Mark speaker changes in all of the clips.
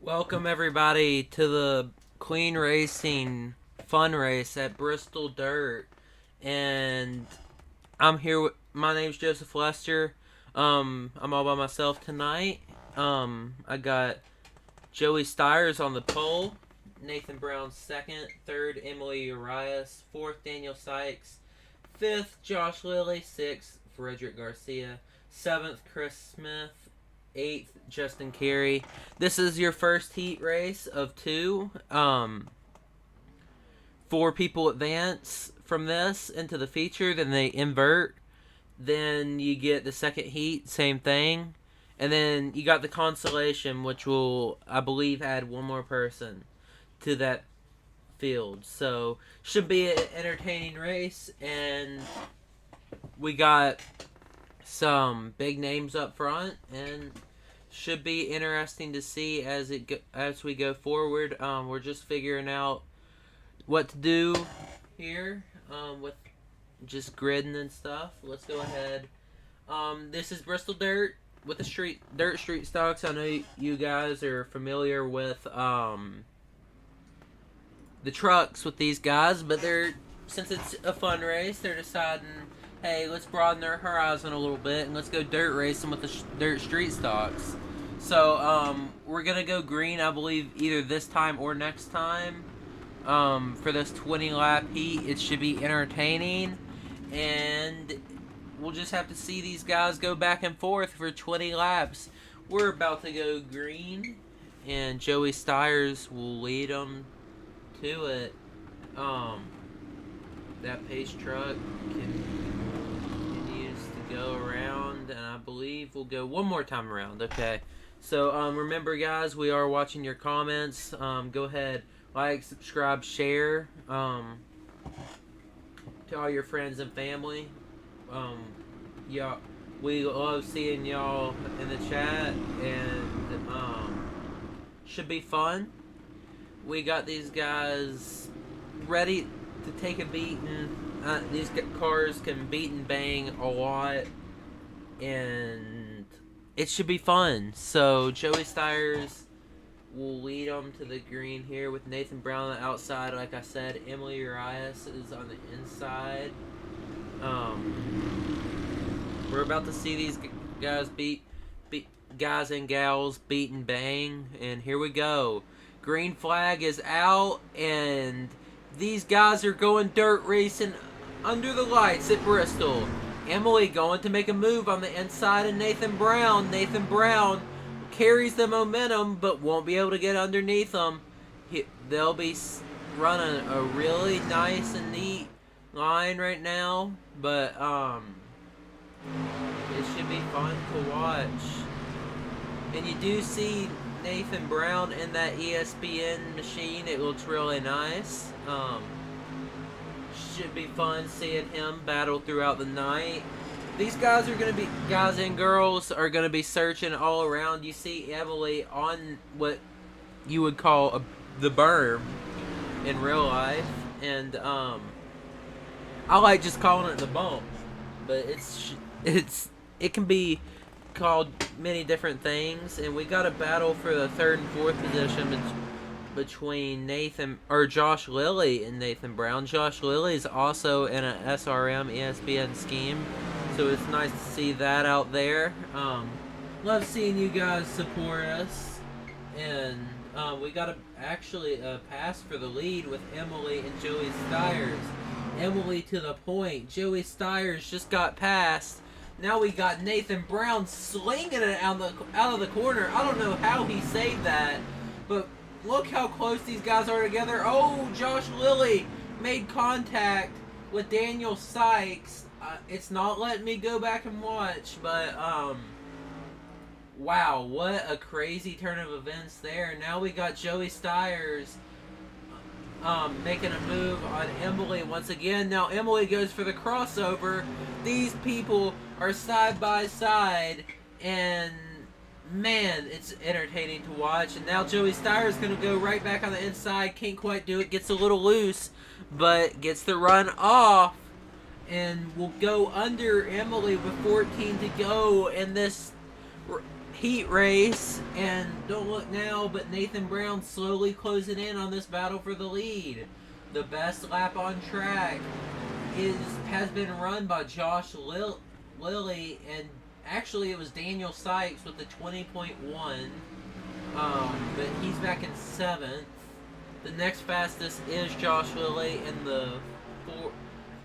Speaker 1: Welcome everybody to the Clean Racing Fun Race at Bristol Dirt, and I'm here with, my name's Joseph Lester. I'm all by myself tonight. I got Joey Stiers on the pole, Nathan Brown second, third Emily Urias, fourth Daniel Sykes, fifth Josh Lilly, sixth Frederick Garcia, seventh Chris Smith, 8th Justin Carey. This is your first heat race of 2. 4 people advance from this into the feature, then they invert. Then you get the second heat, same thing. And then you got the consolation, which will, I believe, add one more person to that field. So, should be an entertaining race. And we got some big names up front, and should be interesting to see as we go forward. We're just figuring out what to do here with just gridding and stuff. Let's go ahead. This is Bristol Dirt with the dirt street stocks. I know you guys are familiar with the trucks with these guys, but since it's a fun race, they're deciding, hey, let's broaden their horizon a little bit and let's go dirt racing with the dirt street stocks. So, we're going to go green, I believe, either this time or next time. For this 20-lap heat, it should be entertaining. And we'll just have to see these guys go back and forth for 20 laps. We're about to go green, and Joey Stiers will lead them to it. That pace truck continues to go around, and I believe we'll go one more time around. Okay. So, remember, guys, we are watching your comments. Go ahead, like, subscribe, share to all your friends and family. Yeah, we love seeing y'all in the chat, and should be fun. We got these guys ready to take a beating. These cars can beat and bang a lot, and it should be fun. So Joey Stiers will lead them to the green here with Nathan Brown on the outside. Like I said, Emily Urias is on the inside. We're about to see these guys beat guys and gals beat and bang, and here we go. Green flag is out, and these guys are going dirt racing under the lights at Bristol. Emily going to make a move on the inside of Nathan Brown. Nathan Brown carries the momentum, but won't be able to get underneath them. They'll be running a really nice and neat line right now, but it should be fun to watch. And you do see Nathan Brown in that ESBN machine. It looks really nice. Should be fun seeing him battle throughout the night. These guys and girls are going to be searching all around. You see Emily on what you would call the berm in real life. And I like just calling it the bump. But it can be called many different things. And we got a battle for the 3rd and 4th position between Josh Lilly and Nathan Brown. Josh Lilly is also in an SRM ESPN scheme, so it's nice to see that out there. Love seeing you guys support us, and we got actually a pass for the lead with Emily and Joey Stiers. Emily to the point. Joey Stiers just got past. Now we got Nathan Brown slinging it out of the corner. I don't know how he saved that, but look how close these guys are together. Oh, Josh Lilly made contact with Daniel Sykes. It's not letting me go back and watch, but wow, what a crazy turn of events there. Now we got Joey Stiers making a move on Emily once again. Now Emily goes for the crossover. These people are side by side, and man, it's entertaining to watch. And now Joey Stiers is going to go right back on the inside. Can't quite do it. Gets a little loose, but gets the run off, and will go under Emily with 14 to go in this heat race. And don't look now, but Nathan Brown slowly closing in on this battle for the lead. The best lap on track has been run by Josh Lilly, and actually it was Daniel Sykes with the 20.1, but he's back in 7th. The next fastest is Josh Lilly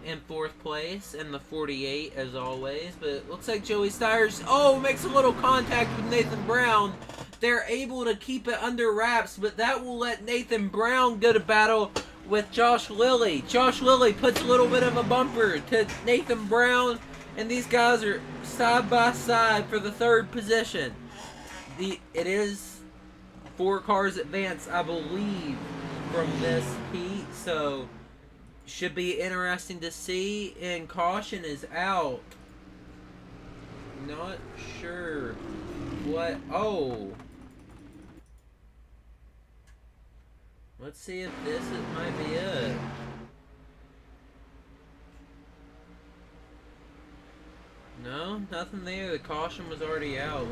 Speaker 1: in 4th place, and the 48 as always. But it looks like Joey Stiers makes a little contact with Nathan Brown. They're able to keep it under wraps, but that will let Nathan Brown go to battle with Josh Lilly. Josh Lilly puts a little bit of a bumper to Nathan Brown, and these guys are side by side for the 3rd position. It is 4 cars advance, I believe, from this heat, so should be interesting to see. And caution is out. Not sure what. Let's see if this might be it. No, nothing there. The caution was already out.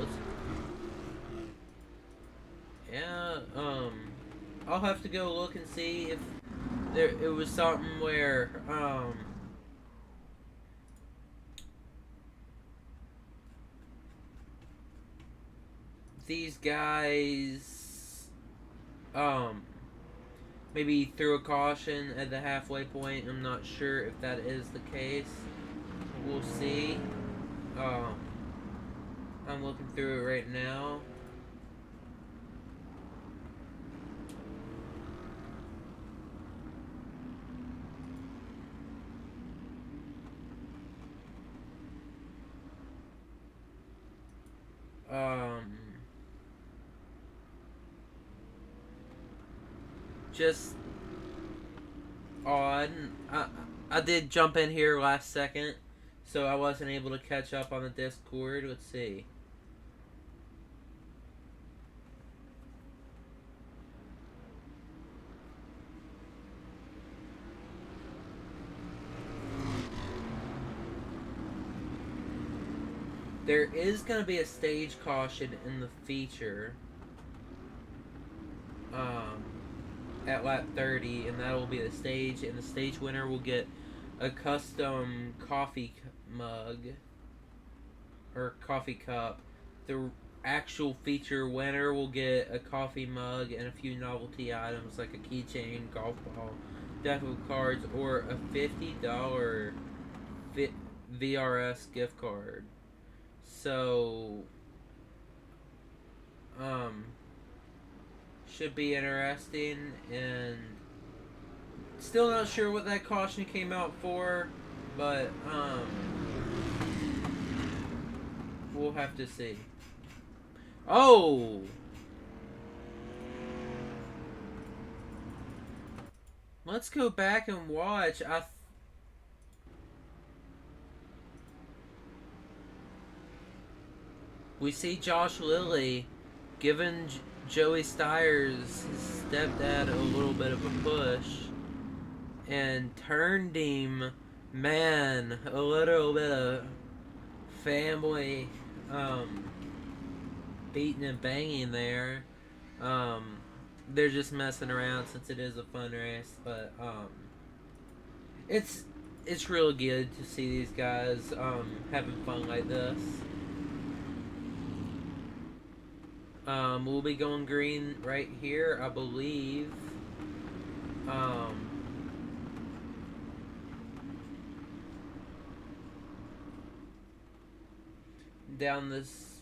Speaker 1: I'll have to go look and see if it was something where these guys maybe threw a caution at the halfway point. I'm not sure if that is the case. We'll see. I'm looking through it right now. Just odd. I did jump in here last second, so I wasn't able to catch up on the Discord. Let's see. There is going to be a stage caution in the feature at lap 30, and that will be the stage, and the stage winner will get a custom coffee mug or coffee cup. The actual feature winner will get a coffee mug and a few novelty items like a keychain, golf ball, deck of cards, or a $50 VRS gift card. So should be interesting, and still not sure what that caution came out for, but we'll have to see. Let's go back and watch. We see Josh Lilly giving Joey Stiers, his stepdad, a little bit of a push, and turned him. Man, a little bit of family beating and banging there. they're just messing around since it is a fun race. But it's real good to see these guys having fun like this. We'll be going green right here, I believe. Down this,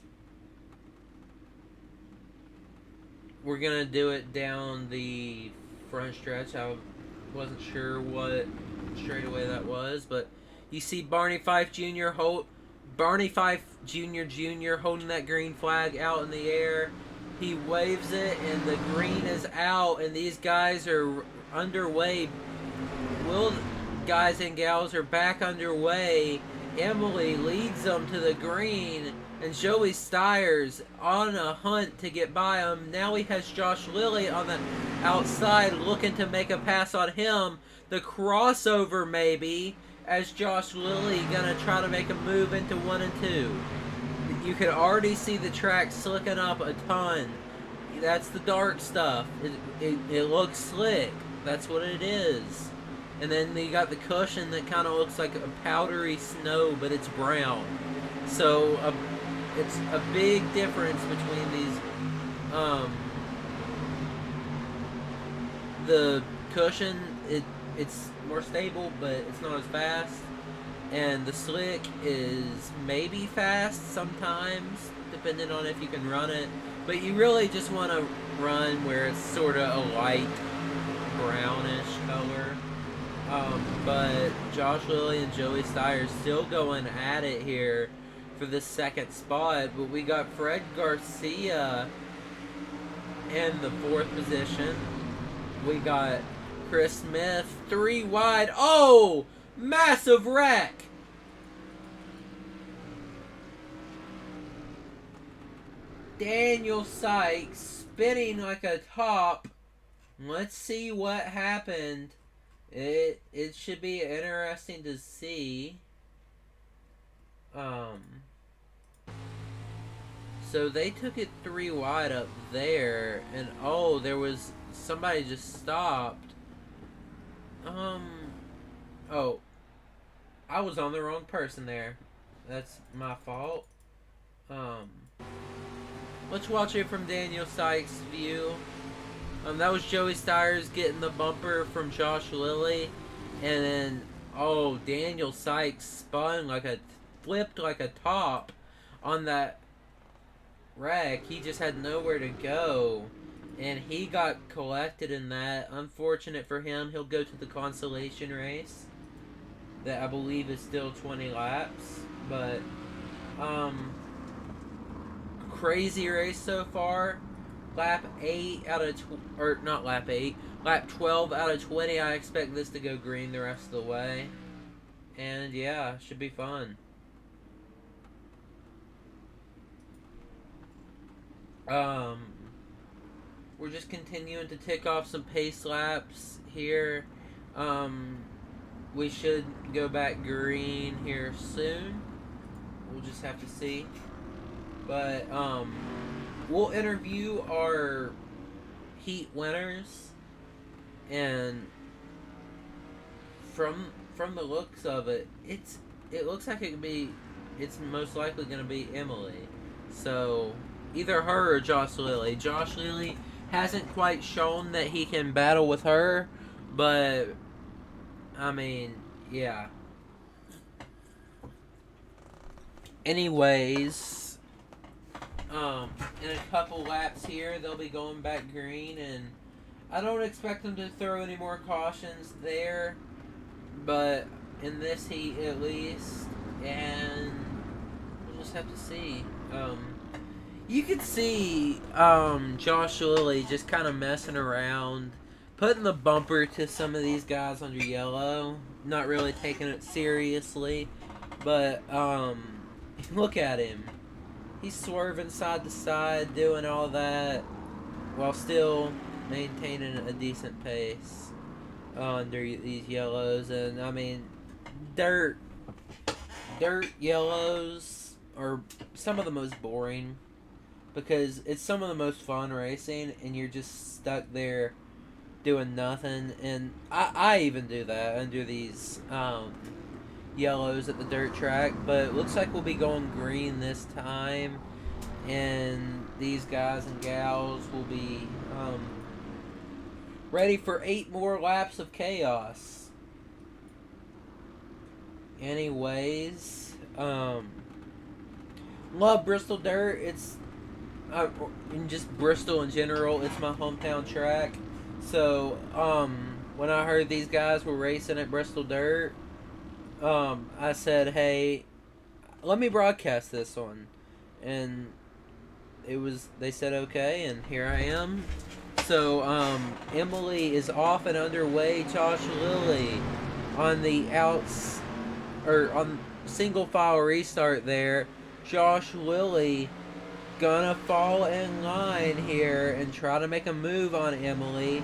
Speaker 1: we're gonna do it down the front stretch. I wasn't sure what straightaway that was, but you see Barney Fife Jr. Barney Fife Jr. holding that green flag out in the air. He waves it, and the green is out, and these guys are underway. Guys and gals are back underway. Emily leads them to the green, and Joey Stiers on a hunt to get by him. Now he has Josh Lilly on the outside looking to make a pass on him. The crossover maybe, as Josh Lilly gonna try to make a move into 1 and 2. You can already see the track slicking up a ton. That's the dark stuff. It looks slick. That's what it is. And then you got the cushion that kind of looks like a powdery snow, but it's brown. So it's a big difference between these. The cushion, it's more stable, but it's not as fast. And the slick is maybe fast sometimes, depending on if you can run it. But you really just want to run where it's sort of a light brownish color. But Josh Lilly and Joey Stiers still going at it here for the second spot. But we got Fred Garcia in the 4th position. We got Chris Smith 3 wide. Oh! Massive wreck! Daniel Sykes spinning like a top. Let's see what happened. It should be interesting to see. So they took it 3 wide up there, and oh, there was somebody just stopped. Oh, I was on the wrong person there. That's my fault. Let's watch it from Daniel Sykes' view. That was Joey Stiers getting the bumper from Josh Lilly. And then, oh, Daniel Sykes flipped like a top on that wreck. He just had nowhere to go. And he got collected in that. Unfortunate for him. He'll go to the consolation race. That I believe is still 20 laps. But, crazy race so far. Lap 8 out of not lap 8, lap 12 out of 20. I expect this to go green the rest of the way, and yeah, should be fun. We're just continuing to tick off some pace laps here. We should go back green here soon. We'll just have to see, but we'll interview our heat winners, and from the looks of it, it looks like it's most likely going to be Emily. So either her or Josh Lilly. Josh Lilly hasn't quite shown that he can battle with her, but I mean, yeah. Anyways, in a couple laps here, they'll be going back green, and I don't expect them to throw any more cautions there, but in this heat at least, and we'll just have to see. You could see Josh Lilly just kind of messing around, putting the bumper to some of these guys under yellow, not really taking it seriously, but look at him. He's swerving side to side, doing all that, while still maintaining a decent pace under these yellows. And I mean, dirt yellows are some of the most boring because it's some of the most fun racing, and you're just stuck there doing nothing. And I even do that under these yellows at the dirt track, but it looks like we'll be going green this time, and these guys and gals will be ready for 8 more laps of chaos. Anyways, love Bristol dirt. It's in just Bristol in general, it's my hometown track. So when I heard these guys were racing at Bristol dirt, I said, hey, let me broadcast this one. And they said okay, and here I am. So Emily is off and underway. Josh Lilly on the on single file restart there. Josh Lilly gonna fall in line here and try to make a move on Emily,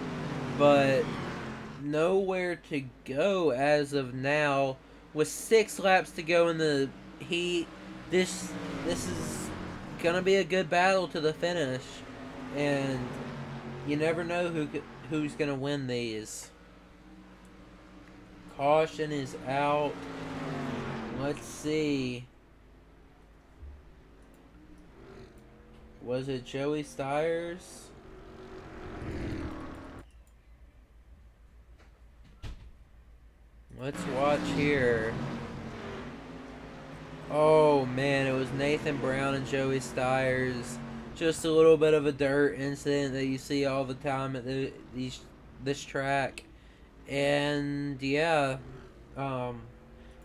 Speaker 1: but nowhere to go as of now. With 6 laps to go in the heat, this is gonna be a good battle to the finish, and you never know who's gonna win these. Caution is out. Let's see. Was it Joey Stiers? Let's watch here. Oh man, it was Nathan Brown and Joey Stiers. Just a little bit of a dirt incident that you see all the time at this track. And yeah,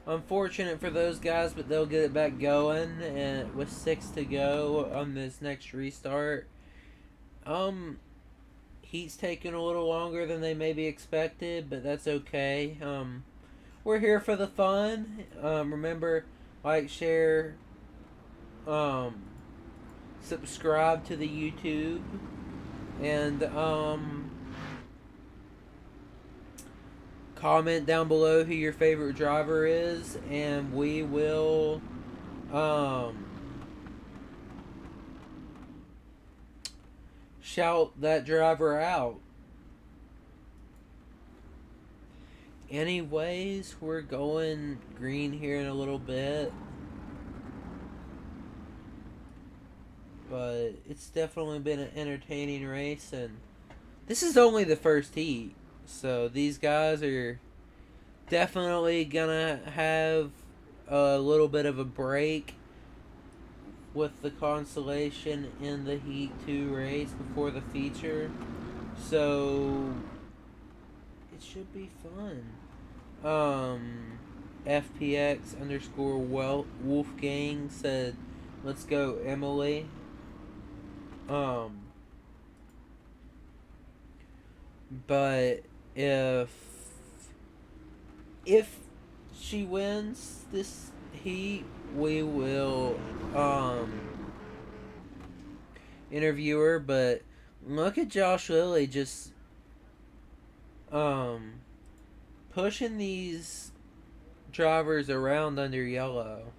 Speaker 1: unfortunate for those guys, but they'll get it back going, and with 6 to go on this next restart. Heat's taking a little longer than they maybe expected, but that's okay. We're here for the fun. Remember, like, share, subscribe to the YouTube, and comment down below who your favorite driver is, and we will shout that driver out. Anyways, we're going green here in a little bit, but it's definitely been an entertaining race, and this is only the first heat. So these guys are definitely gonna have a little bit of a break with the Consolation in the Heat 2 race before the feature. So it should be fun. FPX _ Wolfgang said, let's go Emily. But if she wins this heat, we will interview her. But look at Josh Lilly just pushing these drivers around under yellow.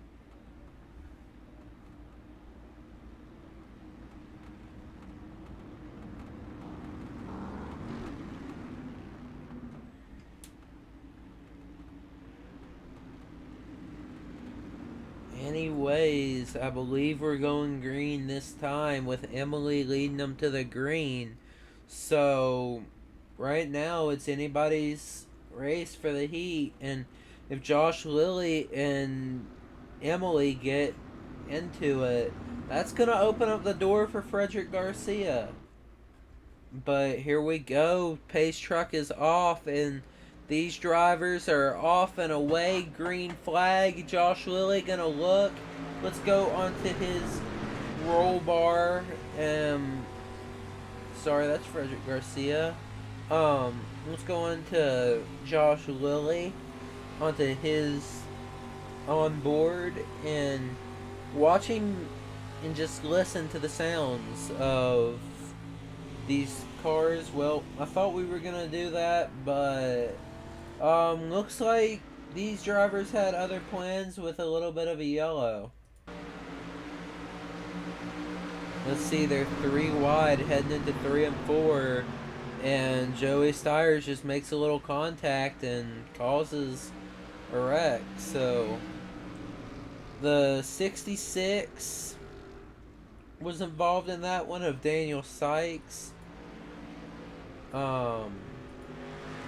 Speaker 1: Anyways, I believe we're going green this time with Emily leading them to the green. So right now it's anybody's race for the heat, and if Josh Lilly and Emily get into it, that's gonna open up the door for Frederick Garcia. But here we go. Pace truck is off, and these drivers are off and away. Green flag. Josh Lilly gonna look. Let's go onto his roll bar. Sorry, that's Frederick Garcia. Let's go into Josh Lilly, onto his onboard, and watching and just listen to the sounds of these cars. Well, I thought we were gonna do that, but looks like these drivers had other plans with a little bit of a yellow. Let's see, they're 3 wide heading into 3 and 4. And Joey Styres just makes a little contact and causes a wreck. So the 66 was involved in that one of Daniel Sykes.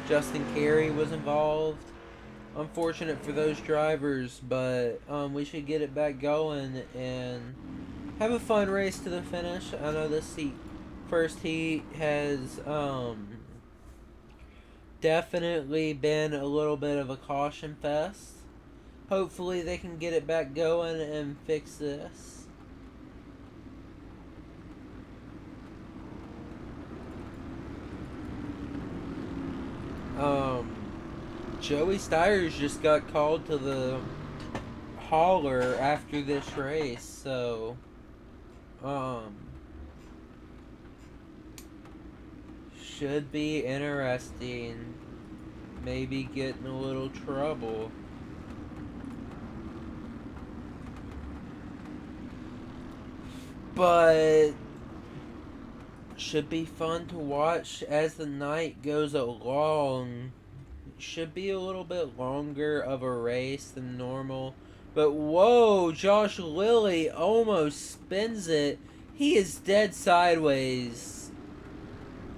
Speaker 1: Justin Carey was involved. Unfortunate for those drivers, but we should get it back going and have a fun race to the finish. I know this first heat has definitely been a little bit of a caution fest. Hopefully they can get it back going and fix this. Joey Styres just got called to the hauler after this race, so should be interesting. Maybe get in a little trouble. But should be fun to watch as the night goes along. Should be a little bit longer of a race than normal. But whoa, Josh Lilly almost spins it. He is dead sideways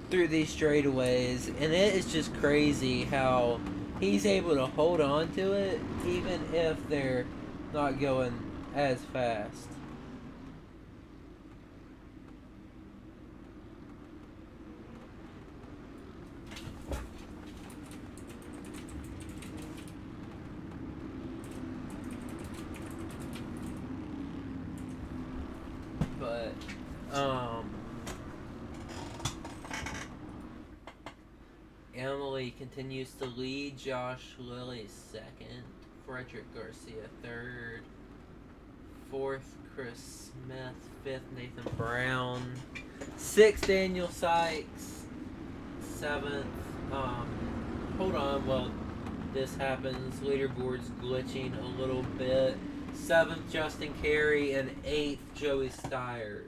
Speaker 1: through these straightaways, and it is just crazy how he's able to hold on to it even if they're not going as fast. But Emily continues to lead. Josh Lilly second, Frederick Garcia third, fourth Chris Smith, fifth Nathan Brown, sixth Daniel Sykes, seventh. Hold on, while this happens, leaderboard's glitching a little bit. Seventh Justin Carey and eighth Joey Styres.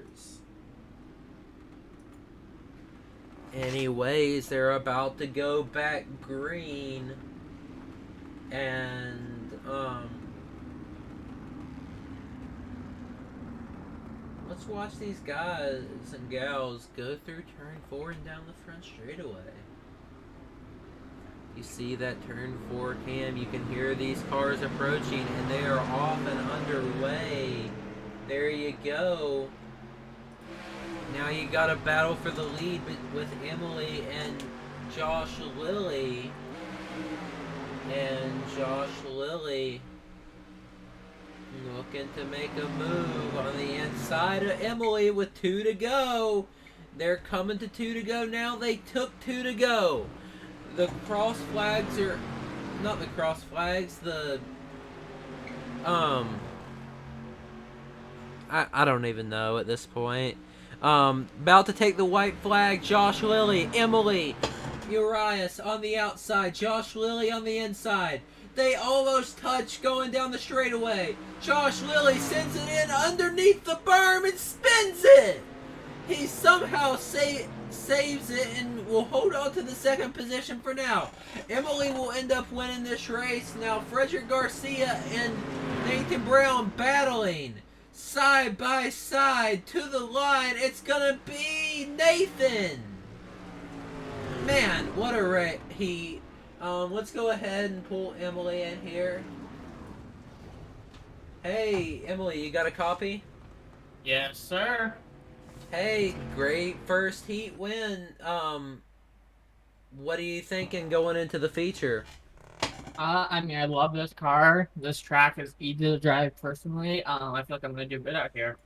Speaker 1: Anyways, they're about to go back green, and let's watch these guys and gals go through turn 4 and down the front straightaway. You see that turn 4 cam, you can hear these cars approaching, and they are off and underway. There you go. Now you got a battle for the lead with Emily and Josh Lilly. And Josh Lilly looking to make a move on the inside of Emily with 2 to go. They're coming to 2 to go now. They took 2 to go. The cross flags are not the cross flags, the I don't even know at this point. About to take the white flag, Josh Lilly, Emily, Urias on the outside, Josh Lilly on the inside. They almost touch going down the straightaway. Josh Lilly sends it in underneath the berm and spins it. He somehow saves it and will hold on to the second position for now. Emily will end up winning this race. Now Frederick Garcia and Nathan Brown battling side by side to the line. It's gonna be Nathan. Man, what a wreck. Let's go ahead and pull Emily in here. Hey, Emily, you got a copy?
Speaker 2: Yes, sir.
Speaker 1: Hey, great first heat win. What are you thinking going into the feature?
Speaker 2: I mean, I love this car. This track is easy to drive personally. I feel like I'm gonna do good out here.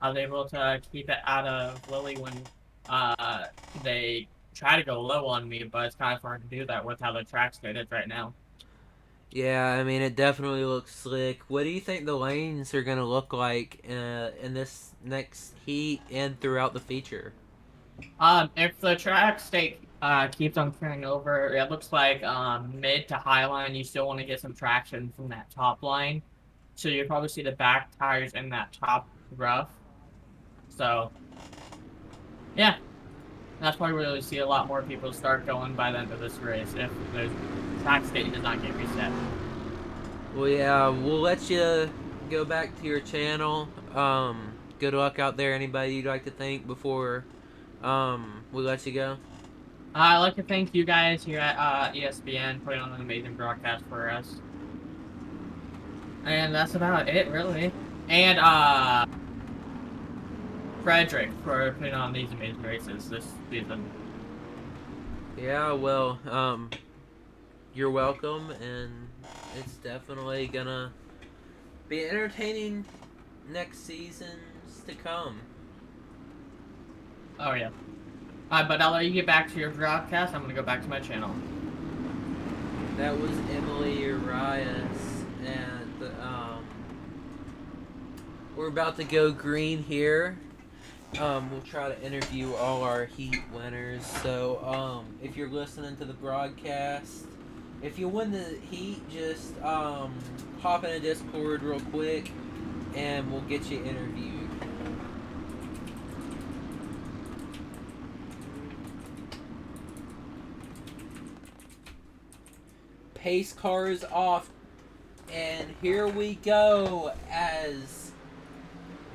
Speaker 2: I was able to keep it out of Lily when they try to go low on me, but it's kind of hard to do that with how the track's is right now.
Speaker 1: Yeah, I mean, it definitely looks slick. What do you think the lanes are going to look like in this next heat and throughout the feature?
Speaker 2: If the track state keeps on turning over, it looks like mid to high line, you still want to get some traction from that top line. So you'll probably see the back tires in that top rough. So, yeah, that's why we really see a lot more people start going by the end of this race if the track state does not get reset.
Speaker 1: Well, yeah, we'll let you go back to your channel. Good luck out there. Anybody you'd like to thank before we let you go?
Speaker 2: I'd like to thank you guys here at ESBN putting on an amazing broadcast for us. And that's about it, really. And Frederick for putting on these amazing races this season.
Speaker 1: Yeah, well, you're welcome, and it's definitely gonna be entertaining next seasons to come.
Speaker 2: Oh, yeah. But I'll let you get back to your broadcast. I'm going to go back to my channel.
Speaker 1: That was Emily Arias, and we're about to go green here. We'll try to interview all our heat winners. So, if you're listening to the broadcast, if you win the heat, just hop in a Discord real quick, and we'll get you interviewed. Pace car is off, and here we go as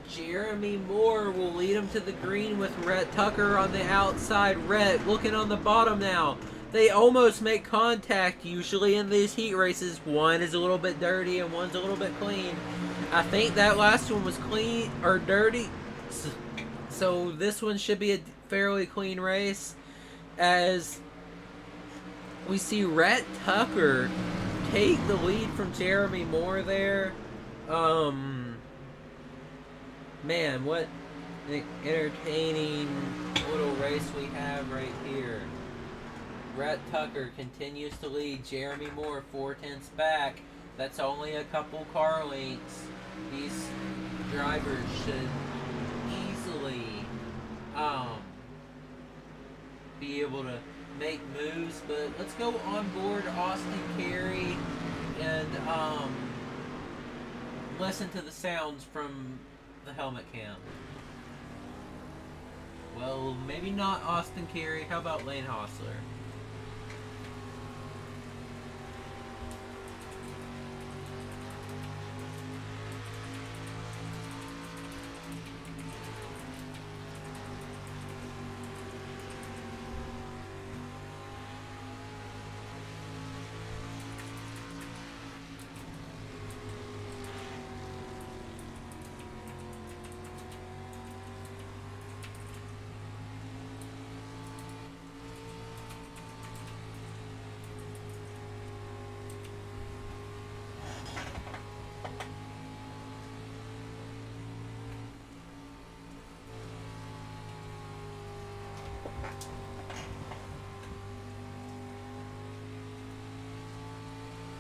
Speaker 1: Jeremy Moore will lead him to the green with Rhett Tucker on the outside. Rhett looking on the bottom now. They almost make contact usually in these heat races. One is a little bit dirty and one's a little bit clean. I think that last one was clean or dirty. So this one should be a fairly clean race as we see Rhett Tucker take the lead from Jeremy Moore there. Man, what an entertaining little race we have right here. Rhett Tucker continues to lead Jeremy Moore 4/10 back. That's only a couple car lengths. These drivers should easily be able to make moves, but let's go on board Austin Carey and listen to the sounds from the helmet cam. Well, maybe not Austin Carey. How about Lane Hostler?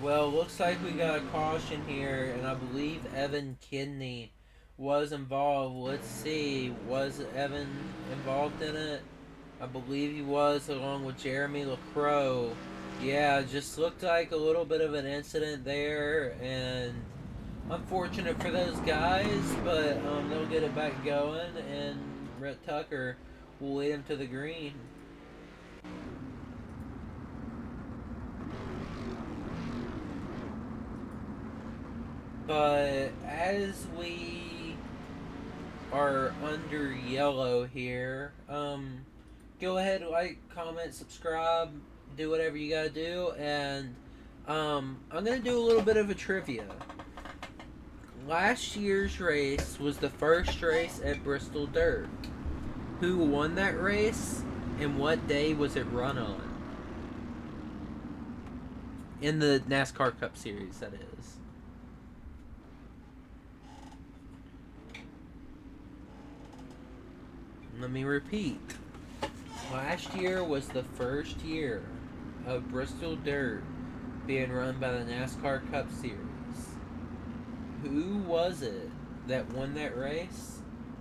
Speaker 1: Well, looks like we got a caution here, and I believe Evan Kidney was involved. Let's see, was Evan involved in it? I believe he was, along with Jeremy LaCroix. Yeah, just looked like a little bit of an incident there, and unfortunate for those guys, but they'll get it back going, and Rhett Tucker will lead him to the green. But as we are under yellow here, go ahead, like, comment, subscribe, do whatever you gotta do, and I'm gonna do a little bit of a trivia. Last year's race was the first race at Bristol Dirt. Who won that race, and what day was it run on? In the NASCAR Cup Series, that is. Let me repeat. Last year was the first year of Bristol Dirt being run by the NASCAR Cup Series. Who was it that won that race,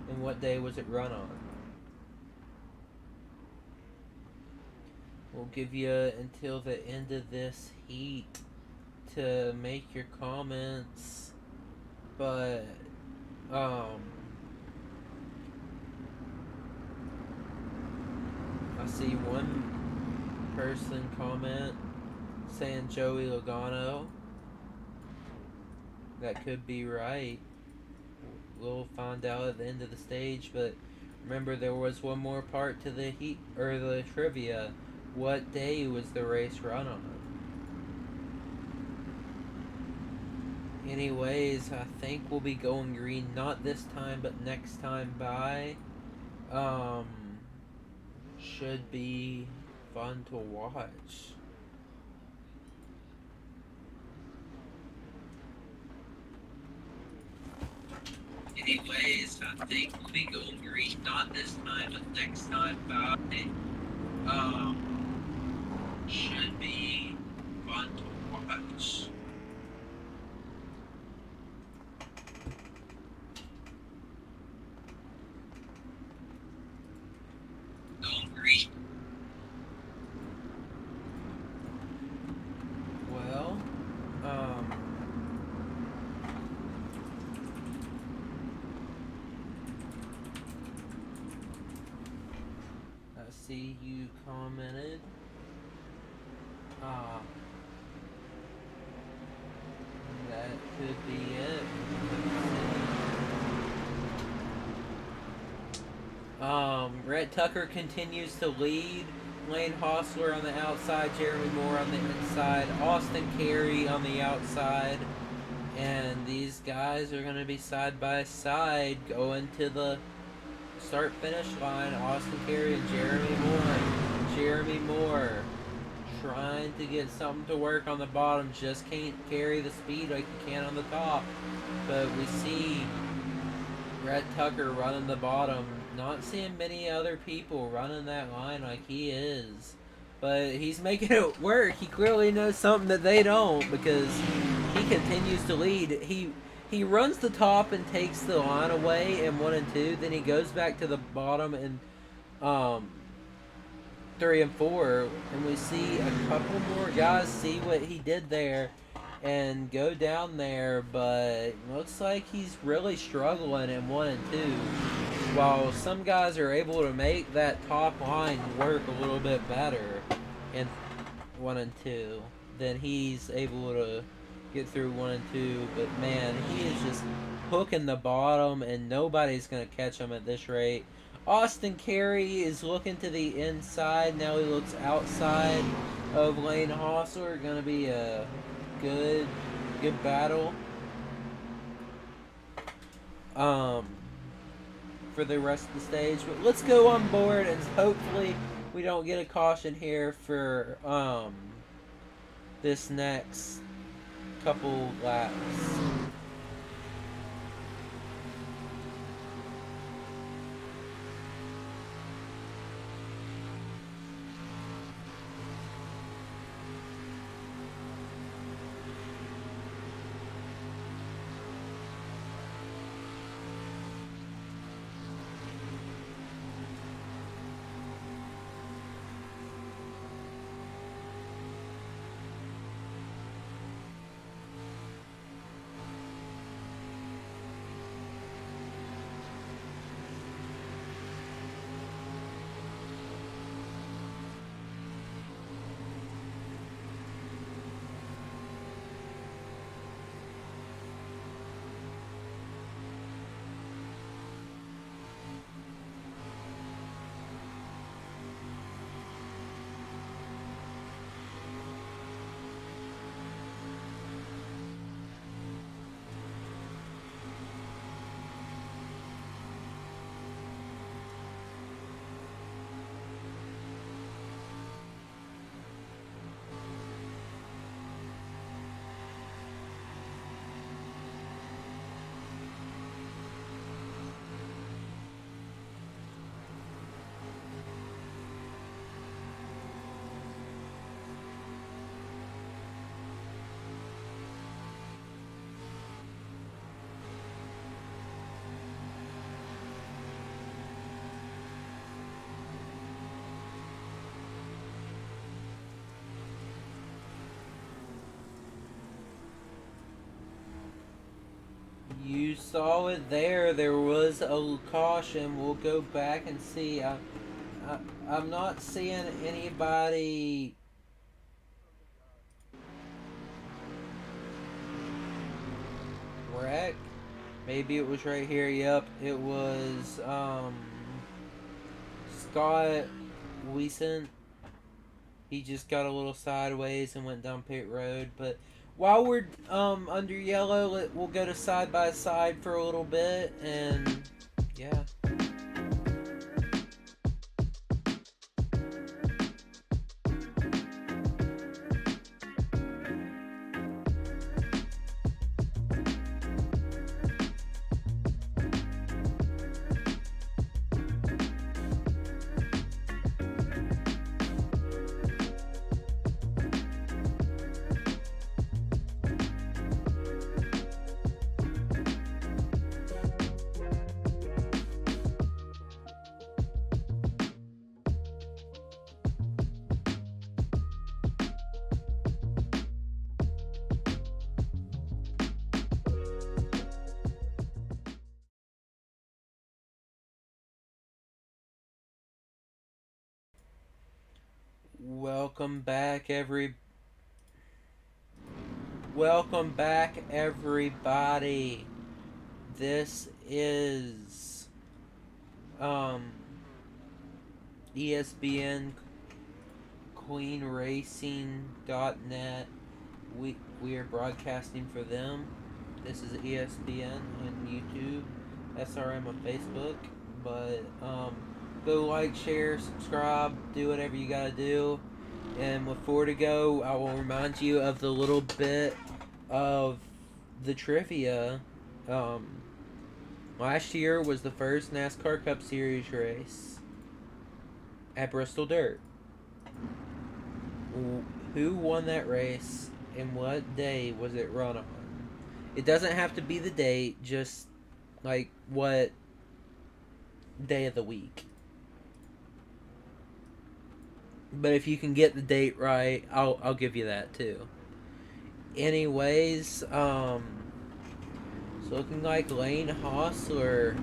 Speaker 1: and what day was it run on? We'll give you until the end of this heat to make your comments, but see one person comment saying Joey Logano. That could be right. We'll find out at the end of the stage, but remember there was one more part to the heat or the trivia. What day was the race run on? Anyways, I think we'll be going green, not this time, but next time by. Should be fun to watch. Anyways, I think we'll be going green, not this time, but next time by. Should be fun to watch. Going green. Well, I see you commented. That could be it. Rhett Tucker continues to lead. Lane Hostler on the outside, Jeremy Moore on the inside, Austin Carey on the outside, and these guys are going to be side by side going to the start-finish line. Austin Carey and Jeremy Moore. Jeremy Moore trying to get something to work on the bottom, just can't carry the speed like he can on the top. But we see Rhett Tucker running the bottom. Not seeing many other people running that line like he is. But he's making it work. He clearly knows something that they don't, because he continues to lead. He runs the top and takes the line away in 1 and 2. Then he goes back to the bottom in 3 and 4. And we see a couple more guys see what he did there and go down there. But looks like he's really struggling in 1 and 2. While some guys are able to make that top line work a little bit better in 1 and 2, then he's able to get through 1 and 2. But man, he is just hooking the bottom, and nobody's going to catch him at this rate. Austin Carey is looking to the inside. Now he looks outside of Lane Hostler. Going to be a good battle. For the rest of the stage, but let's go on board and hopefully we don't get a caution here for this next couple laps. You saw it there. There was a caution. We'll go back and see. I'm not seeing anybody. Wreck. Maybe it was right here. Yep, it was Scott Weason. He just got a little sideways and went down pit road. But while we're under yellow, we'll go to side by side for a little bit, and yeah. Welcome back, everybody. This is ESBN QueenRacing.net. We are broadcasting for them. This is ESPN on YouTube, SRM on Facebook. But go like, share, subscribe, do whatever you gotta do. And before to go, I will remind you of the little bit of the trivia. Last year was the first NASCAR Cup Series race at Bristol Dirt. Who won that race and what day was it run on? It doesn't have to be the date, just like what day of the week. But if you can get the date right, I'll give you that too. Anyways, it's looking like Lane Hostler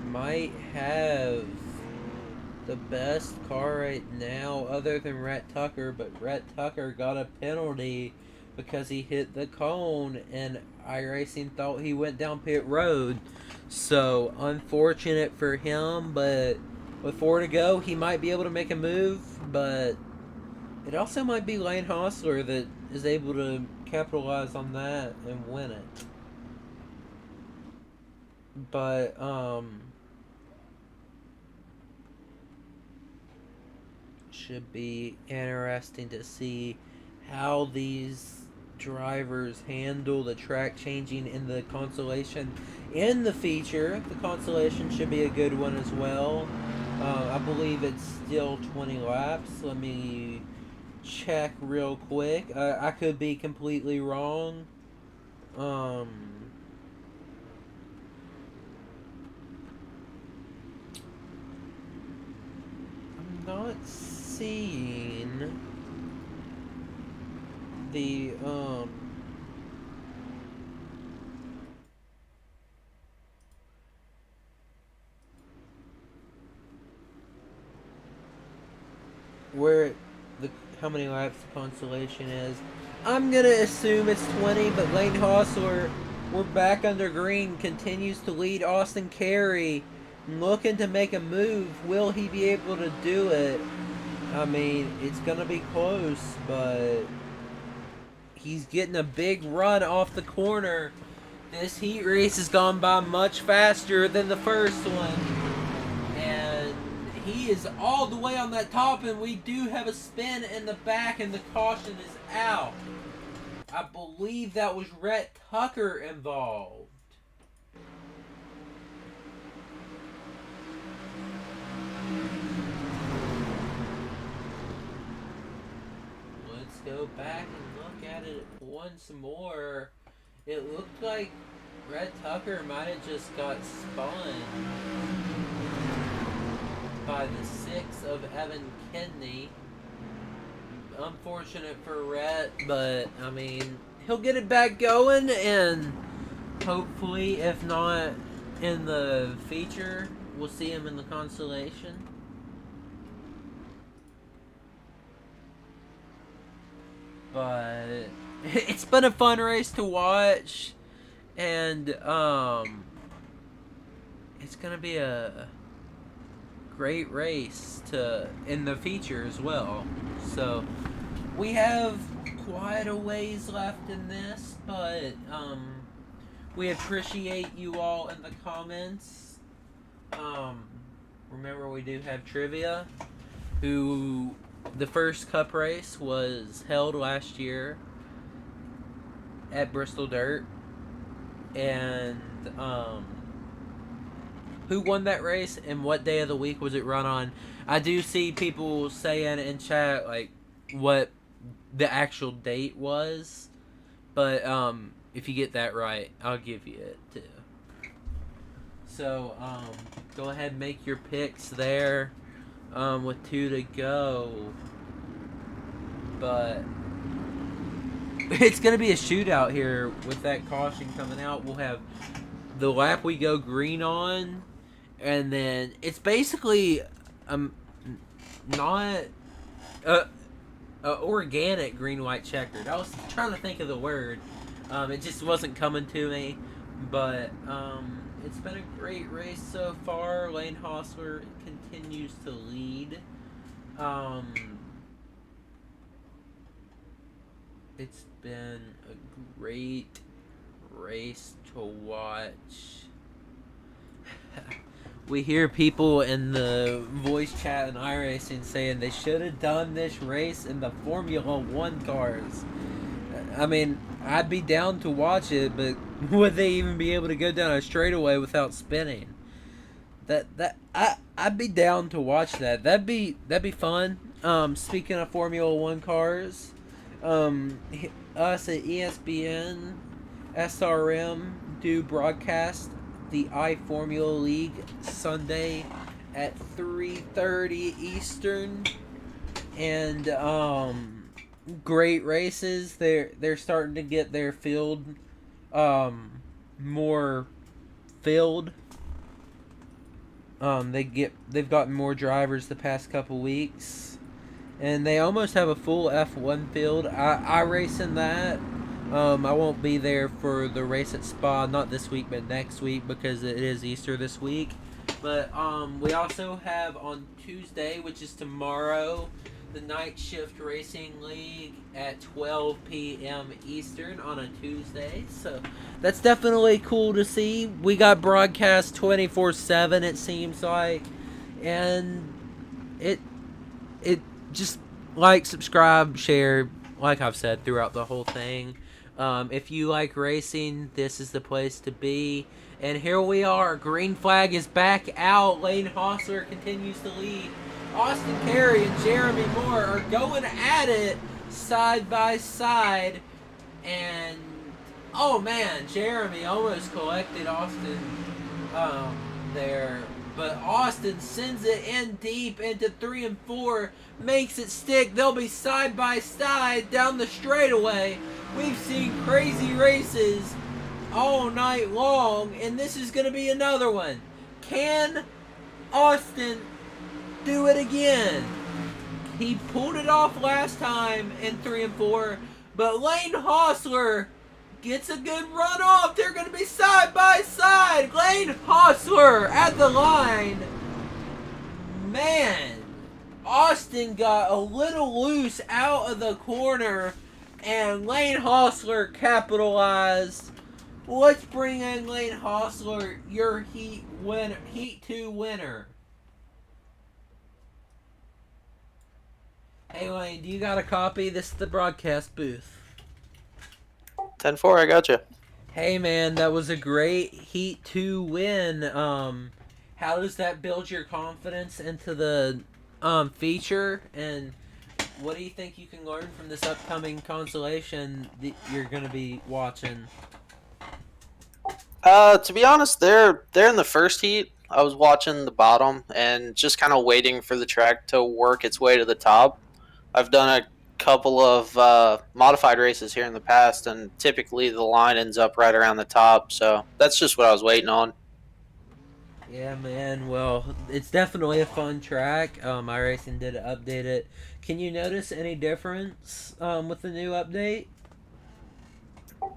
Speaker 1: might have the best car right now other than Rhett Tucker, but Rhett Tucker got a penalty because he hit the cone and iRacing thought he went down pit road. So unfortunate for him, but with 4 to go, he might be able to make a move, but it also might be Lane Hostler that is able to capitalize on that and win it. But should be interesting to see how these drivers handle the track changing in the Consolation. In the feature, the Consolation should be a good one as well. I believe it's still 20 laps. Let me check real quick. I could be completely wrong. I'm not seeing the where how many laps the Consolation is. I'm gonna assume it's 20, but Lane Hostler, we're back under green, continues to lead Austin Carey, looking to make a move. Will he be able to do it? I mean, it's gonna be close, but he's getting a big run off the corner. This heat race has gone by much faster than the first one. And he is all the way on that top, and we do have a spin in the back, and the caution is out. I believe that was Rhett Tucker involved. Let's go back and look at it once more. It looked like Rhett Tucker might have just got spun by the 6 of Evan Kidney. Unfortunate for Rhett, but I mean, he'll get it back going, and hopefully, if not in the feature, we'll see him in the Consolation. but it's been a fun race to watch, and it's gonna be a great race in the feature as well. So we have quite a ways left in this, but we appreciate you all in the comments. Remember, we do have trivia. The first cup race was held last year at Bristol Dirt, and who won that race and what day of the week was it run on? I do see people saying in chat like what the actual date was, but if you get that right, I'll give you it too. So go ahead and make your picks there with 2 to go, but it's gonna be a shootout here with that caution coming out. We'll have the lap we go green on, and then it's basically not organic green white checkered. I was trying to think of the word, it just wasn't coming to me, but it's been a great race so far. Lane Hostler continues to lead. It's been a great race to watch. We hear people in the voice chat and iRacing saying they should have done this race in the Formula 1 cars. I mean, I'd be down to watch it, but would they even be able to go down a straightaway without spinning? I'd be down to watch that. That'd be fun. Speaking of Formula 1 cars, us at ESBN SRM do broadcast the iFormula League Sunday at 3:30 Eastern, and great races. They're starting to get their field more filled. They've gotten more drivers the past couple weeks, and they almost have a full F1 field. I race in that. I won't be there for the race at Spa, not this week, but next week, because it is Easter this week. But we also have on Tuesday, which is tomorrow, the Night Shift Racing League at 12 p.m. Eastern on a Tuesday. So that's definitely cool to see. We got broadcast 24/7, it seems like. And it just like, subscribe, share, like I've said throughout the whole thing. If you like racing, this is the place to be. And here we are. Green flag is back out. Lane Hostler continues to lead. Austin Carey and Jeremy Moore are going at it side by side. And, oh man, Jeremy almost collected Austin there. But Austin sends it in deep into 3 and 4, makes it stick. They'll be side by side down the straightaway. We've seen crazy races all night long, and this is going to be another one. Can Austin do it again? He pulled it off last time in 3 and 4, but Lane Hostler gets a good run off. They're going to be side by side. Lane Hostler at the line. Man, Austin got a little loose out of the corner, and Lane Hostler capitalized. Let's bring in Lane Hostler, your Heat 2 winner. Hey Lane, do you got a copy? This is the broadcast booth.
Speaker 3: 10-4, I got you.
Speaker 1: Hey man, that was a great Heat 2 win. How does that build your confidence into the feature, and what do you think you can learn from this upcoming consolation that you're going to be watching?
Speaker 3: To be honest, they're in the first heat. I was watching the bottom and just kind of waiting for the track to work its way to the top. I've done a couple of modified races here in the past, and typically the line ends up right around the top, so that's just what I was waiting on.
Speaker 1: Yeah, man. Well, it's definitely a fun track. iRacing did update it. Can you notice any difference with the new update?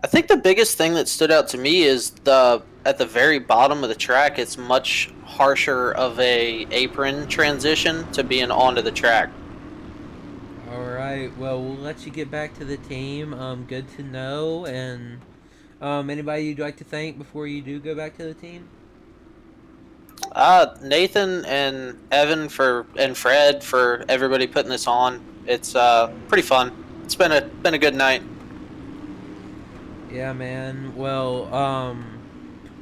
Speaker 3: I think the biggest thing that stood out to me is the at the very bottom of the track. It's much harsher of a apron transition to being onto the track.
Speaker 1: All right. Well, we'll let you get back to the team. Good to know. And anybody you'd like to thank before you do go back to the team?
Speaker 3: Nathan and Evan and Fred for everybody putting this on. It's pretty fun. It's been a good night.
Speaker 1: Yeah, man. Well,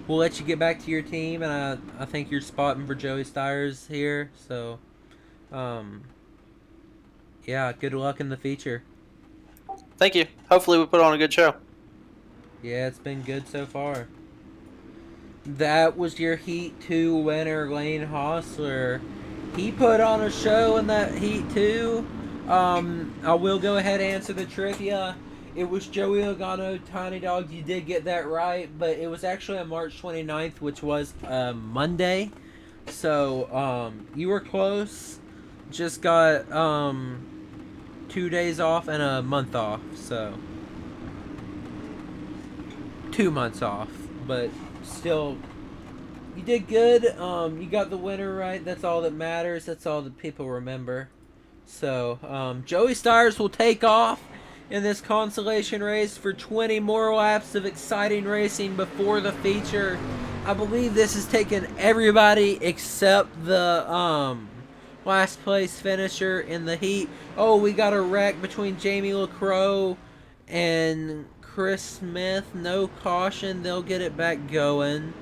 Speaker 1: we'll let you get back to your team, and I think you're spotting for Joey Stires here. So, um, yeah, good luck in the feature.
Speaker 3: Thank you. Hopefully we put on a good show.
Speaker 1: Yeah, it's been good so far. That was your Heat 2 winner, Lane Hostler. He put on a show in that Heat 2. I will go ahead and answer the trivia. It was Joey Logano, Tiny Dog. You did get that right, but it was actually on March 29th, which was Monday. So, you were close. Just got 2 days off and a month off. So, 2 months off. But still, you did good. You got the winner right. That's all that matters. That's all that people remember. So, Joey Stires will take off in this consolation race for 20 more laps of exciting racing before the feature. I believe this has taken everybody except the last place finisher in the heat. Oh, we got a wreck between Jamie LaCroix and Chris Smith. No caution. They'll get it back going.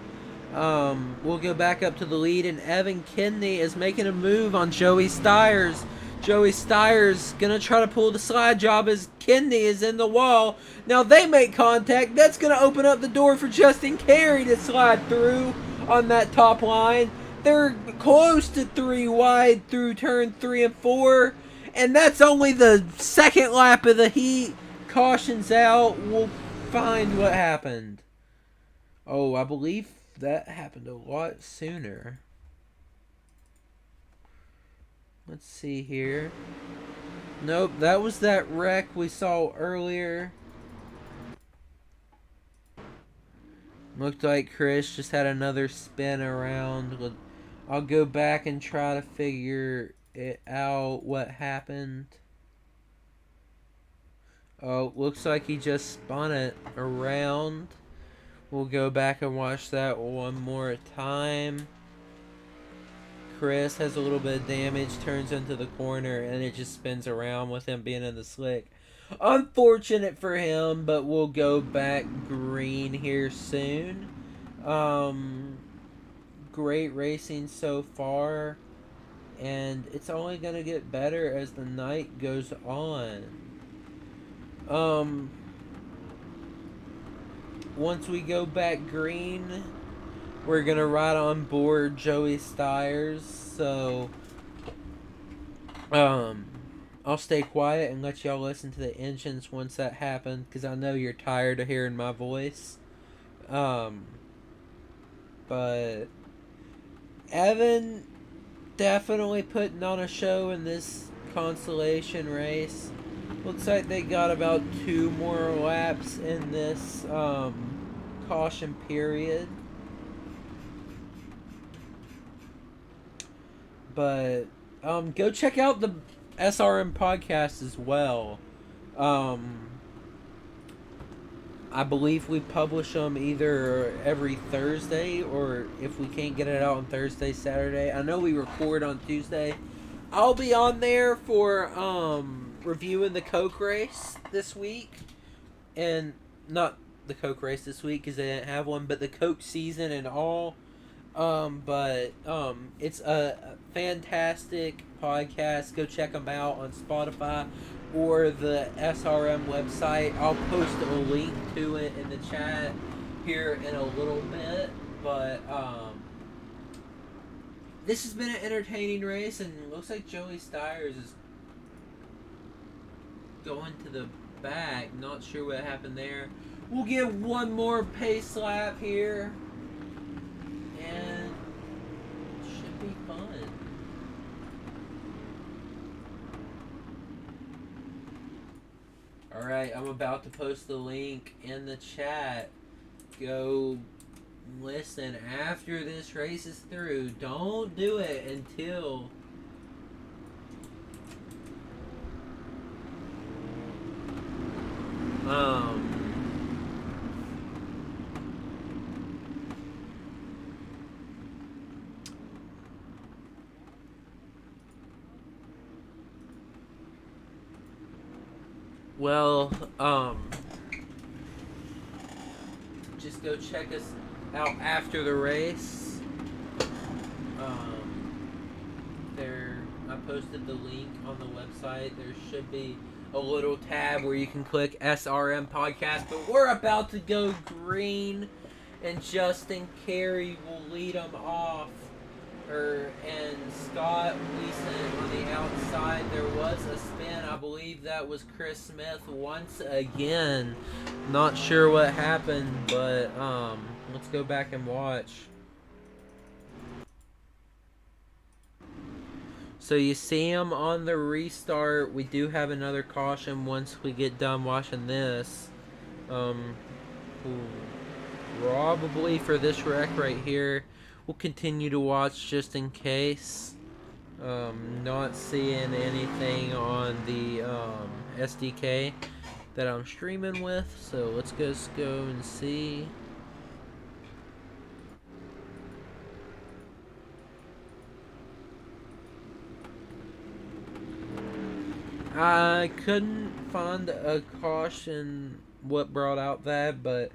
Speaker 1: We'll go back up to the lead, and Evan Kidney is making a move on Joey Stires. Joey Stires gonna try to pull the slide job as Kidney is in the wall. Now they make contact. That's gonna open up the door for Justin Carey to slide through on that top line. They're close to 3 wide through turn 3 and 4. And that's only the second lap of the heat. Caution's out. We'll find what happened. Oh, I believe that happened a lot sooner. Let's see here. Nope, that was that wreck we saw earlier. Looked like Chris just had another spin around. I'll go back and try to figure it out what happened. Oh, looks like he just spun it around. We'll go back and watch that one more time. Chris has a little bit of damage, turns into the corner, and it just spins around with him being in the slick. Unfortunate for him, but we'll go back green here soon. Great racing so far, and it's only going to get better as the night goes on. Once we go back green, we're going to ride on board Joey Stires, so I'll stay quiet and let y'all listen to the engines once that happens, because I know you're tired of hearing my voice. But Evan definitely putting on a show in this consolation race. Looks like they got about 2 more laps in this caution period. But go check out the SRM podcast as well. I believe we publish them either every Thursday, or if we can't get it out on Thursday, Saturday. I know we record on Tuesday. I'll be on there for reviewing the Coke race this week. And not the Coke race this week because they didn't have one, but the Coke season and all. It's a fantastic podcast. Go check them out on Spotify or the SRM website. I'll post a link to it in the chat here in a little bit. But this has been an entertaining race, and it looks like Joey Stires is going to the back. Not sure what happened there. We'll get one more pace lap here. And Alright, I'm about to post the link in the chat. Go listen after this race is through. Don't do it until well, just go check us out after the race. There, I posted the link on the website. There should be a little tab where you can click SRM podcast, but we're about to go green, and Justin Carey will lead them off. And Scott Leeson on the outside. There was a spin. I believe that was Chris Smith once again. Not sure what happened, but let's go back and watch. So you see him on the restart. We do have another caution once we get done watching this. Probably for this wreck right here. We'll continue to watch just in case. Not seeing anything on the SDK that I'm streaming with. So let's just go and see. I couldn't find a caution what brought out that, but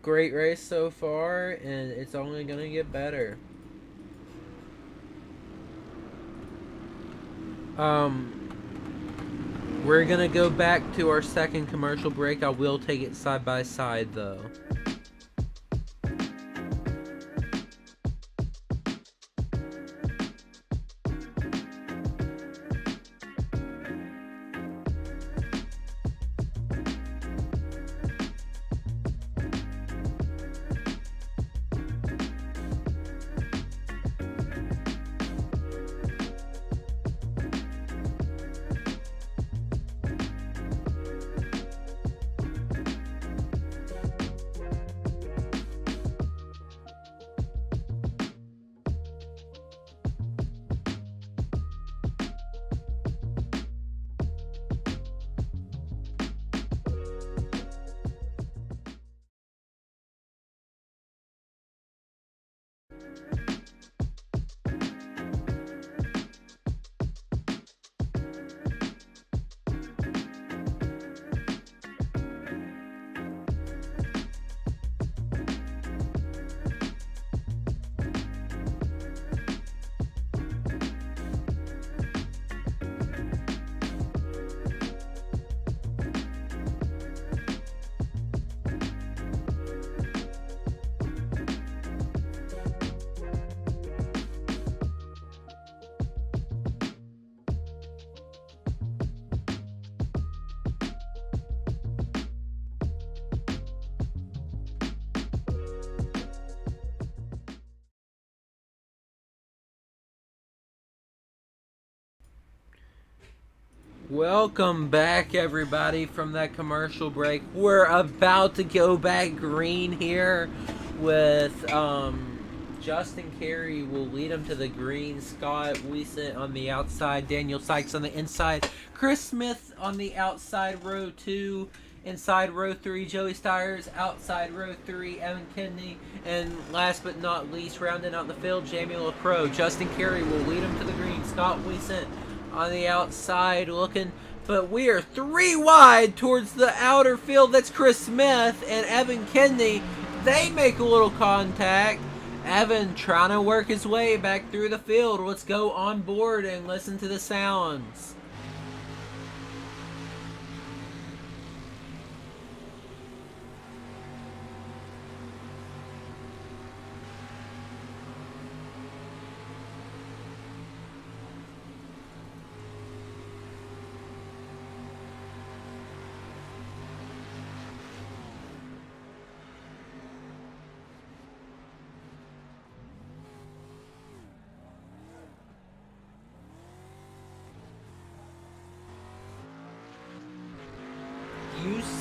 Speaker 1: great race so far, and it's only gonna get better. We're gonna go back to our second commercial break. I will take it side by side though. Welcome back, everybody, from that commercial break. We're about to go back green here with Justin Carey will lead him to the green. Scott Wiesent on the outside. Daniel Sykes on the inside. Chris Smith on the outside, row 2. Inside row 3, Joey Stiers. Outside row 3, Evan Kidney. And last but not least, rounding out the field, Jamie LaCroix. Justin Carey will lead him to the green. Scott Wiesent on the outside looking, but we are 3 wide towards the outer field. That's Chris Smith and Evan Kidney. They make a little contact. Evan trying to work his way back through the field. Let's go on board and listen to the sounds.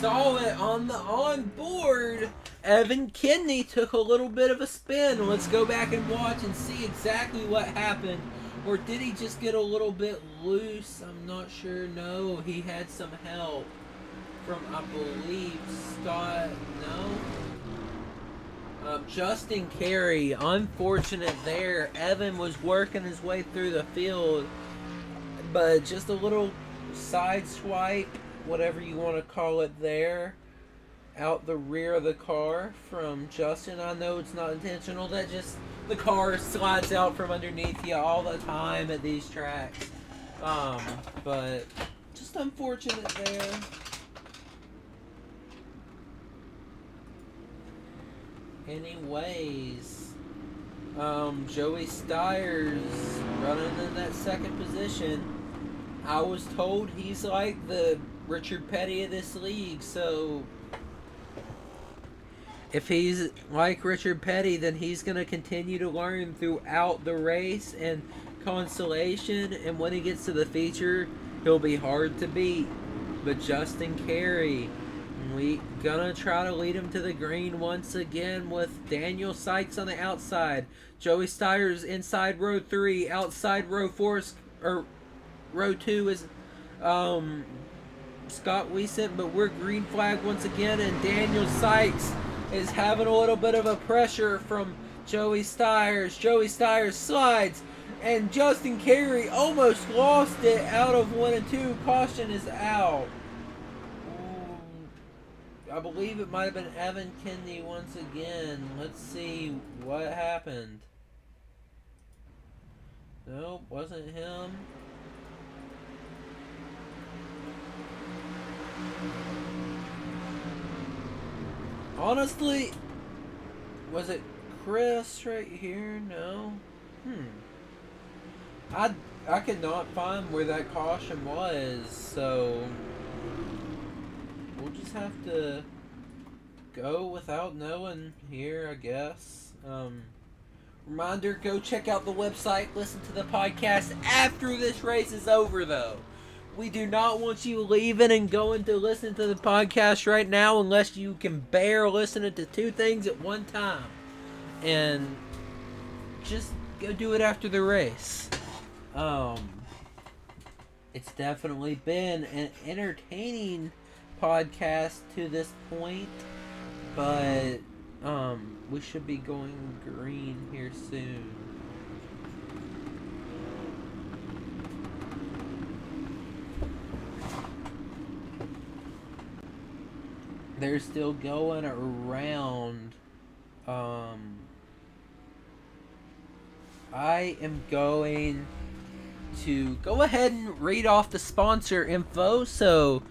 Speaker 1: saw it on the onboard. Evan Kidney took a little bit of a spin. Let's go back and watch and see exactly what happened. Or did he just get a little bit loose? I'm not sure. No, he had some help from, I believe, Scott. No? Justin Carey. Unfortunate there. Evan was working his way through the field. But just a little side swipe, whatever you want to call it there, out the rear of the car from Justin. I know it's not intentional. That just, the car slides out from underneath you all the time at these tracks. But just unfortunate there. Anyways, Joey Styres running in that second position. I was told he's like the Richard Petty of this league, so if he's like Richard Petty, then he's going to continue to learn throughout the race and Consolation, and when he gets to the feature, he'll be hard to beat. But Justin Carey, we gonna try to lead him to the green once again with Daniel Sykes on the outside. Joey Styres inside row 3, outside row 4, or row 2 is Scott Wiesent, but we're green flag once again, and Daniel Sykes is having a little bit of a pressure from Joey Styres. Joey Styres slides, and Justin Carey almost lost it out of 1 and 2. Caution is out. I believe it might have been Evan Kidney once again. Let's see what happened. Nope, wasn't him. Honestly, was it Chris right here? No. I could not find where that caution was, so we'll just have to go without knowing here, I guess. Reminder, go check out the website, listen to the podcast after this race is over, though. We do not want you leaving and going to listen to the podcast right now unless you can bear listening to 2 things at one time. And just go do it after the race. It's definitely been an entertaining podcast to this point, but we should be going green here soon. They're still going around. I am going to go ahead and read off the sponsor info so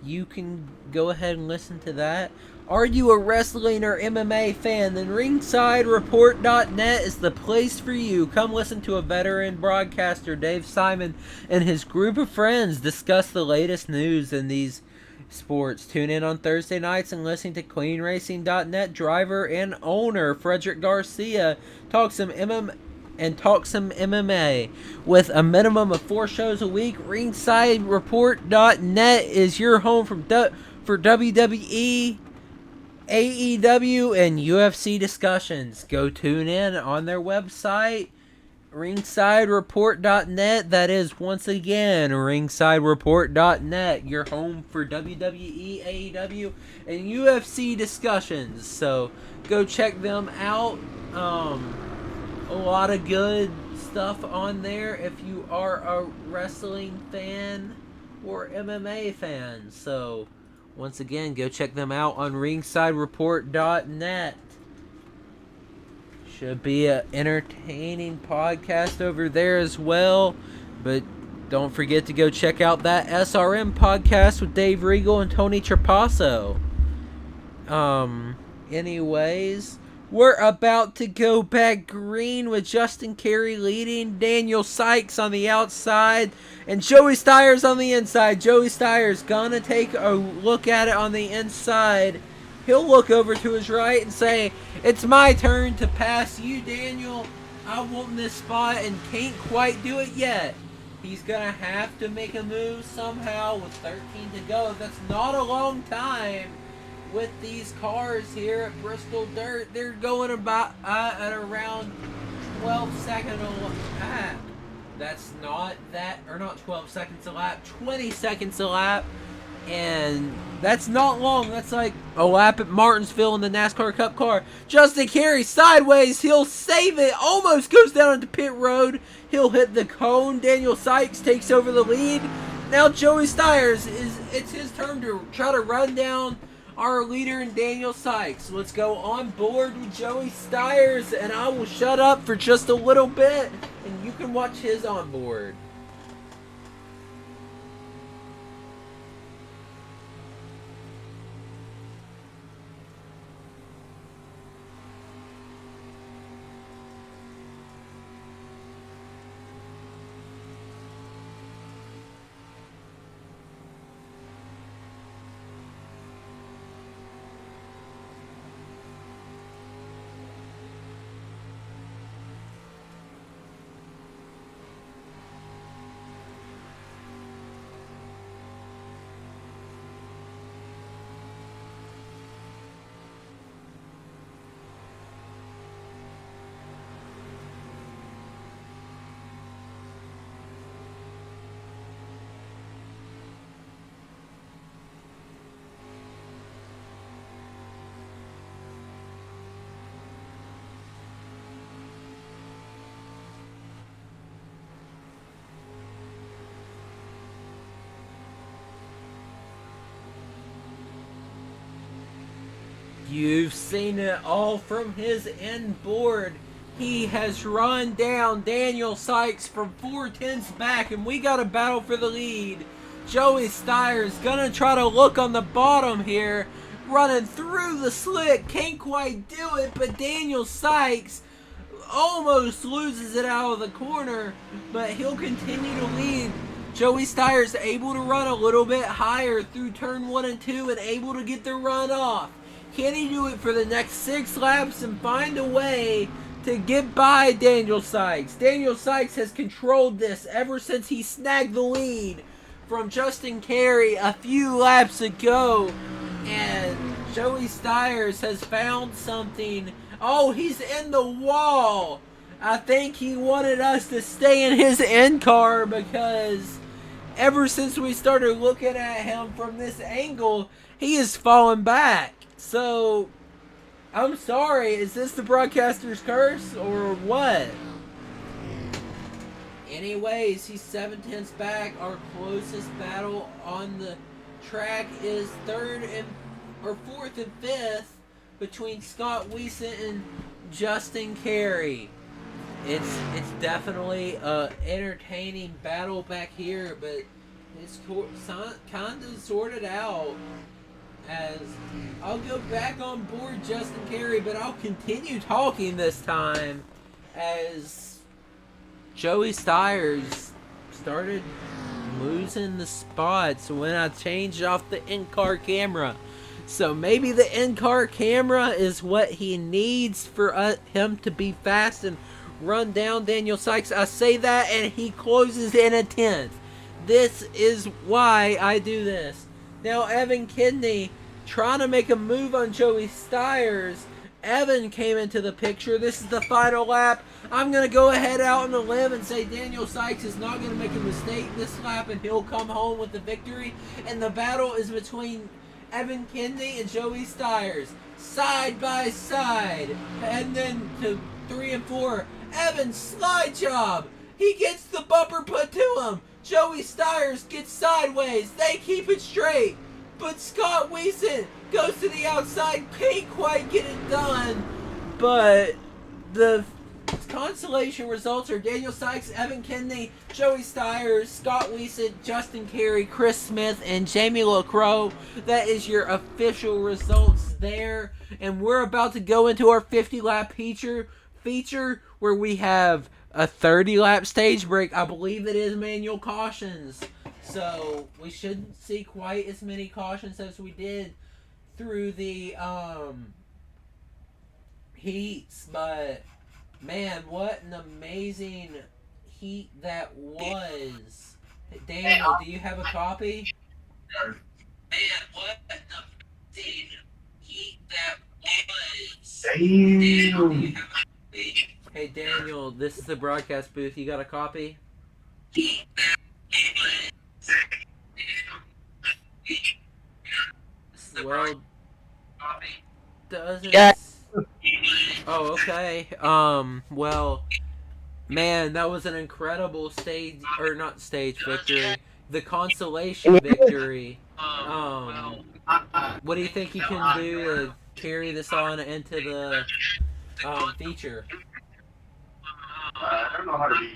Speaker 1: you can go ahead and listen to that. Are you a wrestling or MMA fan? Then RingsideReport.net is the place for you. Come listen to a veteran broadcaster, Dave Simon, and his group of friends discuss the latest news in these sports. Tune in on Thursday nights and listen to CleanRacing.net driver and owner Frederick Garcia talk some MMA. With a minimum of 4 shows a week, RingsideReport.net is your home for WWE, AEW, and UFC discussions. Go tune in on their website, RingsideReport.net. That is, once again, RingsideReport.net, your home for WWE, AEW, and UFC discussions. So go check them out. A lot of good stuff on there if you are a wrestling fan or MMA fan. So once again, go check them out on RingsideReport.net. Should be an entertaining podcast over there as well. But don't forget to go check out that SRM podcast with Dave Regal and Tony Trapasso. Anyways, we're about to go back green with Justin Carey leading, Daniel Sykes on the outside, and Joey Styres on the inside. Joey Styres gonna take a look at it on the inside. He'll look over to his right and say, "It's my turn to pass you, Daniel. I want this spot and can't quite do it yet." He's going to have to make a move somehow with 13 to go. That's not a long time with these cars here at Bristol Dirt. They're going about at around 12 seconds a lap. That's not that, or not 12 seconds a lap, 20 seconds a lap. And that's not long. That's like a lap at Martinsville in the NASCAR Cup car. Justin Carey sideways. He'll save it. Almost goes down into pit road. He'll hit the cone. Daniel Sykes takes over the lead. Now Joey Stiers, it's his turn to try to run down our leader in Daniel Sykes. Let's go on board with Joey Stiers, and I will shut up for just a little bit, and you can watch his onboard. You've seen it all from his inboard. He has run down Daniel Sykes from 4/10ths back, and we got a battle for the lead. Joey Stiers gonna try to look on the bottom here, running through the slick, can't quite do it, but Daniel Sykes almost loses it out of the corner, but he'll continue to lead. Joey Stiers able to run a little bit higher through turn 1 and 2 and able to get the run off. Can he do it for the next 6 laps and find a way to get by Daniel Sykes? Daniel Sykes has controlled this ever since he snagged the lead from Justin Carey a few laps ago. And Joey Stiers has found something. Oh, he's in the wall. I think he wanted us to stay in his end car because ever since we started looking at him from this angle, he has fallen back. So, I'm sorry, is this the broadcaster's curse or what? Anyways, he's 7/10ths back. Our closest battle on the track is 4th and 5th between Scott Wiesent and Justin Carey. It's definitely a entertaining battle back here, but it's kind of sorted out. As I'll go back on board Justin Carey, but I'll continue talking this time as Joey Stiers started losing the spots when I changed off the in-car camera. So maybe the in-car camera is what he needs for him to be fast and run down Daniel Sykes. I say that and he closes in a 10th. This is why I do this. Now Evan Kidney trying to make a move on Joey Stiers. Evan came into the picture. This is the final lap. I'm going to go ahead out on the limb and say Daniel Sykes is not going to make a mistake this lap and he'll come home with the victory. And the battle is between Evan Kidney and Joey Stiers. Side by side. And then to 3 and 4. Evan's slide job. He gets the bumper put to him. Joey Stiers gets sideways. They keep it straight. But Scott Wiesent goes to the outside. Can't quite get it done. But the consolation results are Daniel Sykes, Evan Kidney, Joey Stiers, Scott Wiesent, Justin Carey, Chris Smith, and Jamie LaCroix. That is your official results there. And we're about to go into our 50-lap feature where we have a 30-lap stage break. I believe it is manual cautions. So we shouldn't see quite as many cautions as we did through the heats. But man, what an amazing heat that was. Daniel, do you have a copy?
Speaker 4: Damn.
Speaker 1: Hey Daniel, this is the broadcast booth. You got a copy? Well, doesn't.
Speaker 4: Yeah.
Speaker 1: Oh, okay. Well, man, that was an incredible stage, or not stage victory. The consolation victory. What do you think you can do to carry this on into the feature?
Speaker 4: I don't know how to be.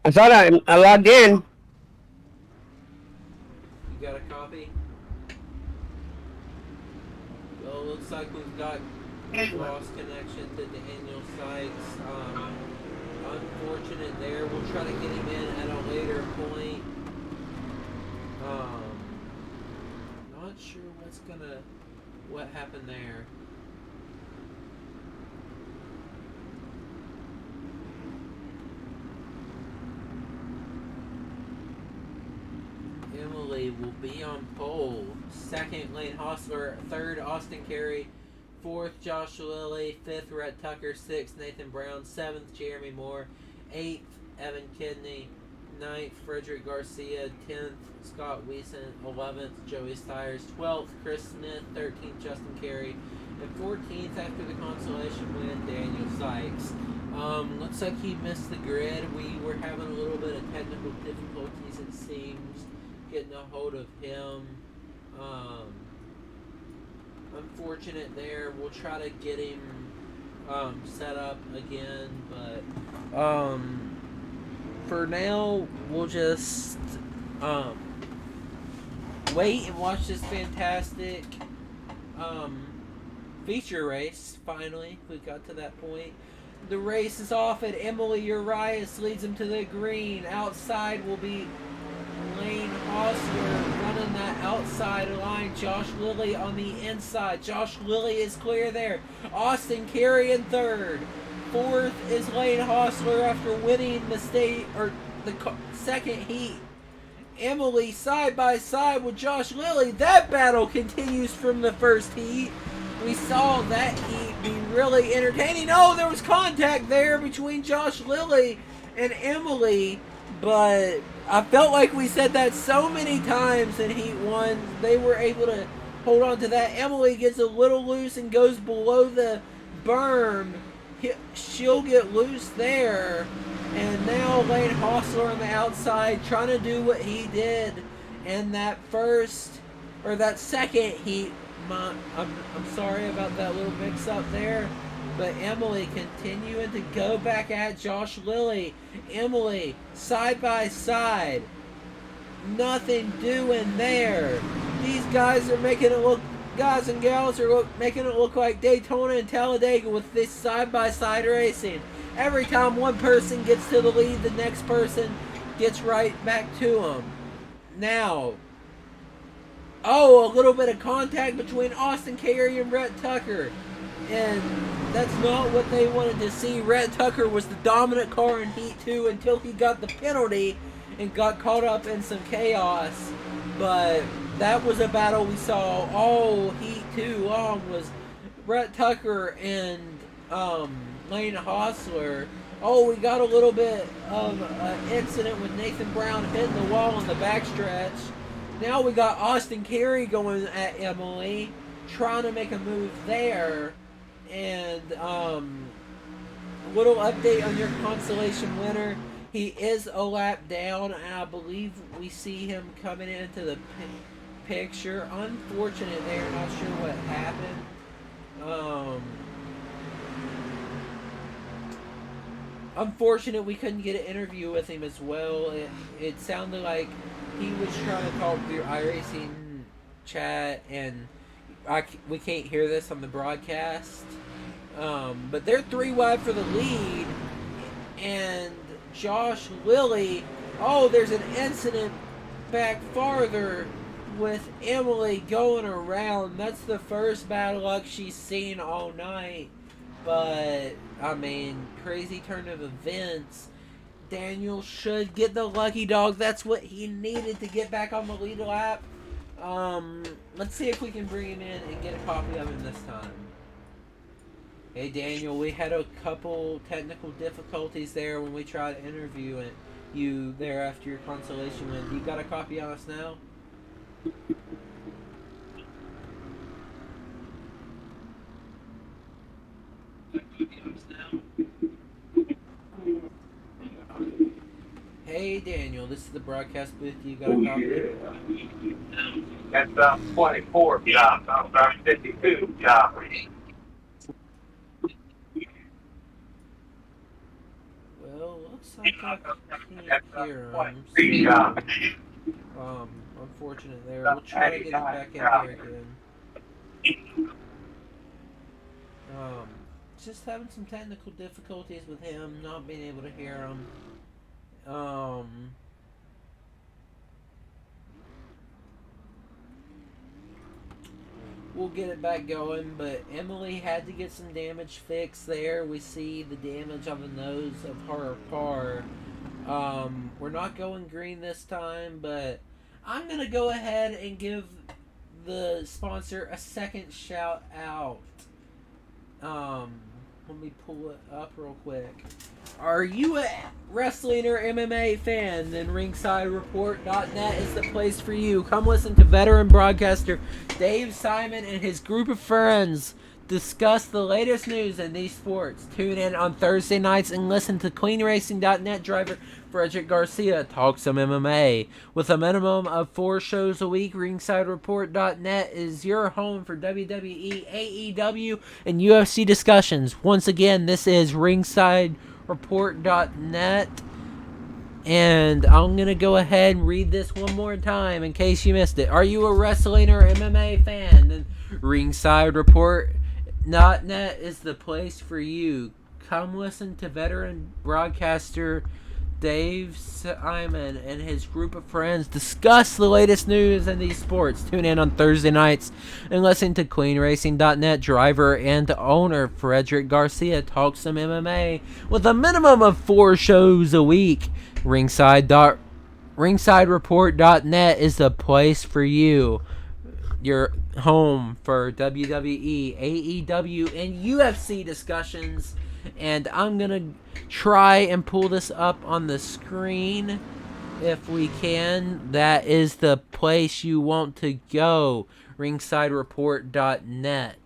Speaker 4: I thought I logged in.
Speaker 1: You got a copy? Well, it looks like we've got lost connection to Daniel Sykes. Unfortunate there. We'll try to get him in at a later point. Not sure what happened there. Emily will be on pole. Second, Lane Hostler. Third, Austin Carey. Fourth, Josh Lilly. Fifth, Rhett Tucker. Sixth, Nathan Brown. Seventh, Jeremy Moore. Eighth, Evan Kidney. Ninth, Frederick Garcia. 10th, Scott Wiesen. 11th, Joey Stiers. 12th, Chris Smith. 13th, Justin Carey. And 14th, after the consolation win, Daniel Sykes. Looks like he missed the grid. We were having a little bit of technical difficulties, it seems, getting a hold of him. Unfortunate there. We'll try to get him set up again, but for now we'll just wait and watch this fantastic feature race. Finally, we got to that point. The race is off at Emily Urias, leads him to the green. Outside will be Lane Hostler running that outside line. Josh Lilly on the inside. Josh Lilly is clear there. Austin Carey in third. Fourth is Lane Hostler after winning the second heat. Emily side by side with Josh Lilly. That battle continues from the first heat. We saw that heat be really entertaining. Oh, there was contact there between Josh Lilly and Emily, but I felt like we said that so many times in Heat 1. They were able to hold on to that. Emily gets a little loose and goes below the berm. She'll get loose there. And now Lane Hostler on the outside trying to do what he did in that second heat. I'm sorry about that little mix-up there. But Emily continuing to go back at Josh Lilly. Emily, side by side. Nothing doing there. These guys are making it look, guys and gals are making it look like Daytona and Talladega with this side-by-side racing. Every time one person gets to the lead, the next person gets right back to them. Now, a little bit of contact between Austin Carey and Rhett Tucker. And that's not what they wanted to see. Rhett Tucker was the dominant car in Heat 2 until he got the penalty and got caught up in some chaos. But that was a battle we saw all Heat 2 long, was Rhett Tucker and Lane Hostler. We got a little bit of an incident with Nathan Brown hitting the wall in the backstretch. Now we got Austin Carey going at Emily, trying to make a move there. And little update on your Consolation Winner. He is a lap down, and I believe we see him coming into the picture. Unfortunate there, not sure what happened. Unfortunate we couldn't get an interview with him as well. It sounded like he was trying to talk through iRacing chat, and we can't hear this on the broadcast. But they're 3 wide for the lead, and Josh Lilly, there's an incident back farther with Emily going around. That's the first bad luck she's seen all night. But, I mean, crazy turn of events. Daniel should get the lucky dog. That's what he needed to get back on the lead lap. Let's see if we can bring him in and get a copy of him this time. Hey Daniel, we had a couple technical difficulties there when we tried to interview you there after your consolation win. You got a copy of us now? Hey Daniel, this is the broadcast booth. You got a copy?
Speaker 4: That's 24 jobs. I'm 52 jobs.
Speaker 1: Well, looks like I can't hear him. Unfortunate there. We'll try to get him back in here again. Just having some technical difficulties with him, not being able to hear him. We'll get it back going, but Emily had to get some damage fixed there. We see the damage on the nose of her car. We're not going green this time, but I'm going to go ahead and give the sponsor a second shout out. Let me pull it up real quick. Are you a wrestling or MMA fan? Then RingsideReport.net is the place for you. Come listen to veteran broadcaster Dave Simon and his group of friends discuss the latest news in these sports. Tune in on Thursday nights and listen to CleanRacing.net driver Frederick Garcia talk some MMA. With a minimum of 4 shows a week, RingsideReport.net is your home for WWE, AEW, and UFC discussions. Once again, this is RingsideReport.net. And I'm going to go ahead and read this one more time in case you missed it. Are you a wrestling or MMA fan? Then RingsideReport.net is the place for you. Come listen to veteran broadcaster Dave Simon and his group of friends discuss the latest news in these sports. Tune in on Thursday nights and listen to CleanRacing.net driver and owner Frederick Garcia talk some MMA with a minimum of 4 shows a week. RingsideReport.net is the place for you. Your home for WWE, AEW, and UFC discussions. And I'm going to try and pull this up on the screen if we can. That is the place you want to go. RingsideReport.net.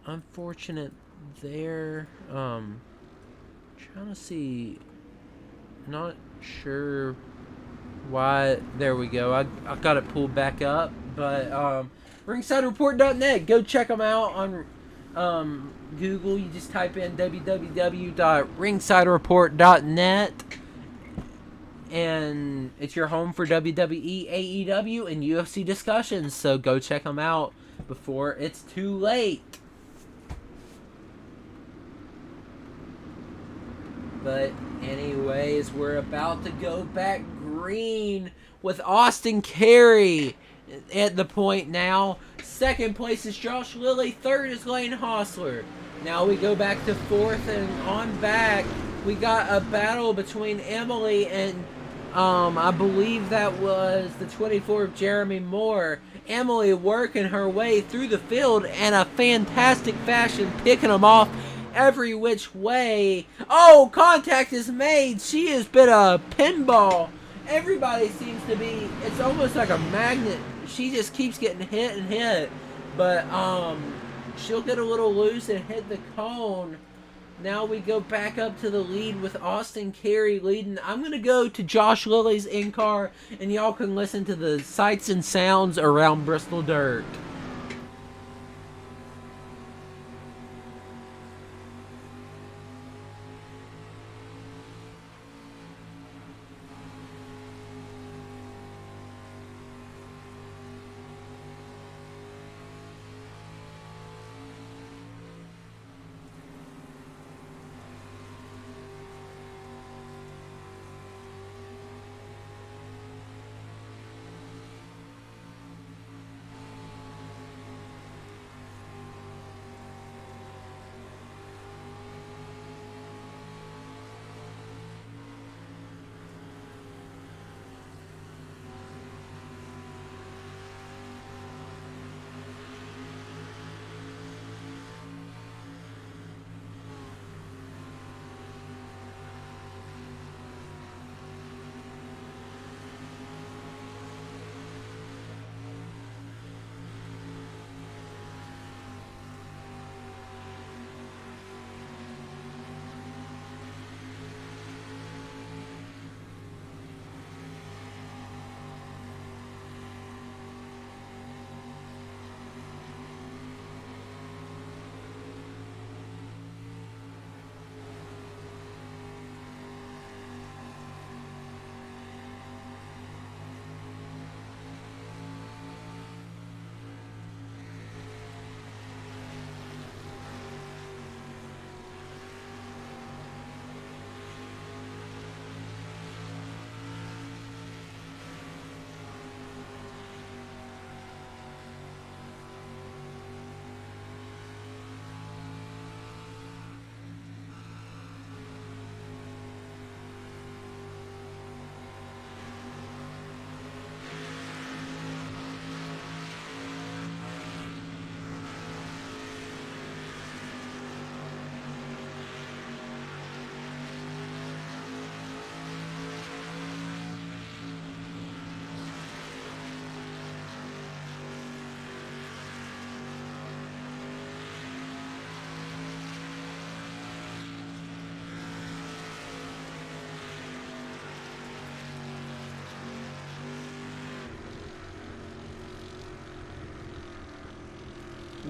Speaker 1: Unfortunate there. Trying to see. Not sure why. There we go. I got it pulled back up. But RingsideReport.net. Go check them out on Google. You just type in www.ringsidereport.net and it's your home for WWE, AEW, and UFC discussions. So go check them out before it's too late. But anyways, we're about to go back green with Austin Carey at the point now. Second place is Josh Lilly. Third is Lane Hostler. Now we go back to fourth and on back. We got a battle between Emily and I believe that was the 24 of Jeremy Moore. Emily working her way through the field in a fantastic fashion, picking them off every which way. Oh, contact is made. She has been a pinball. Everybody seems to be, it's almost like a magnet. She just keeps getting hit and hit. But she'll get a little loose and hit the cone. Now we go back up to the lead with Austin Carey leading. I'm going to go to Josh Lilly's in-car, and y'all can listen to the sights and sounds around Bristol Dirt.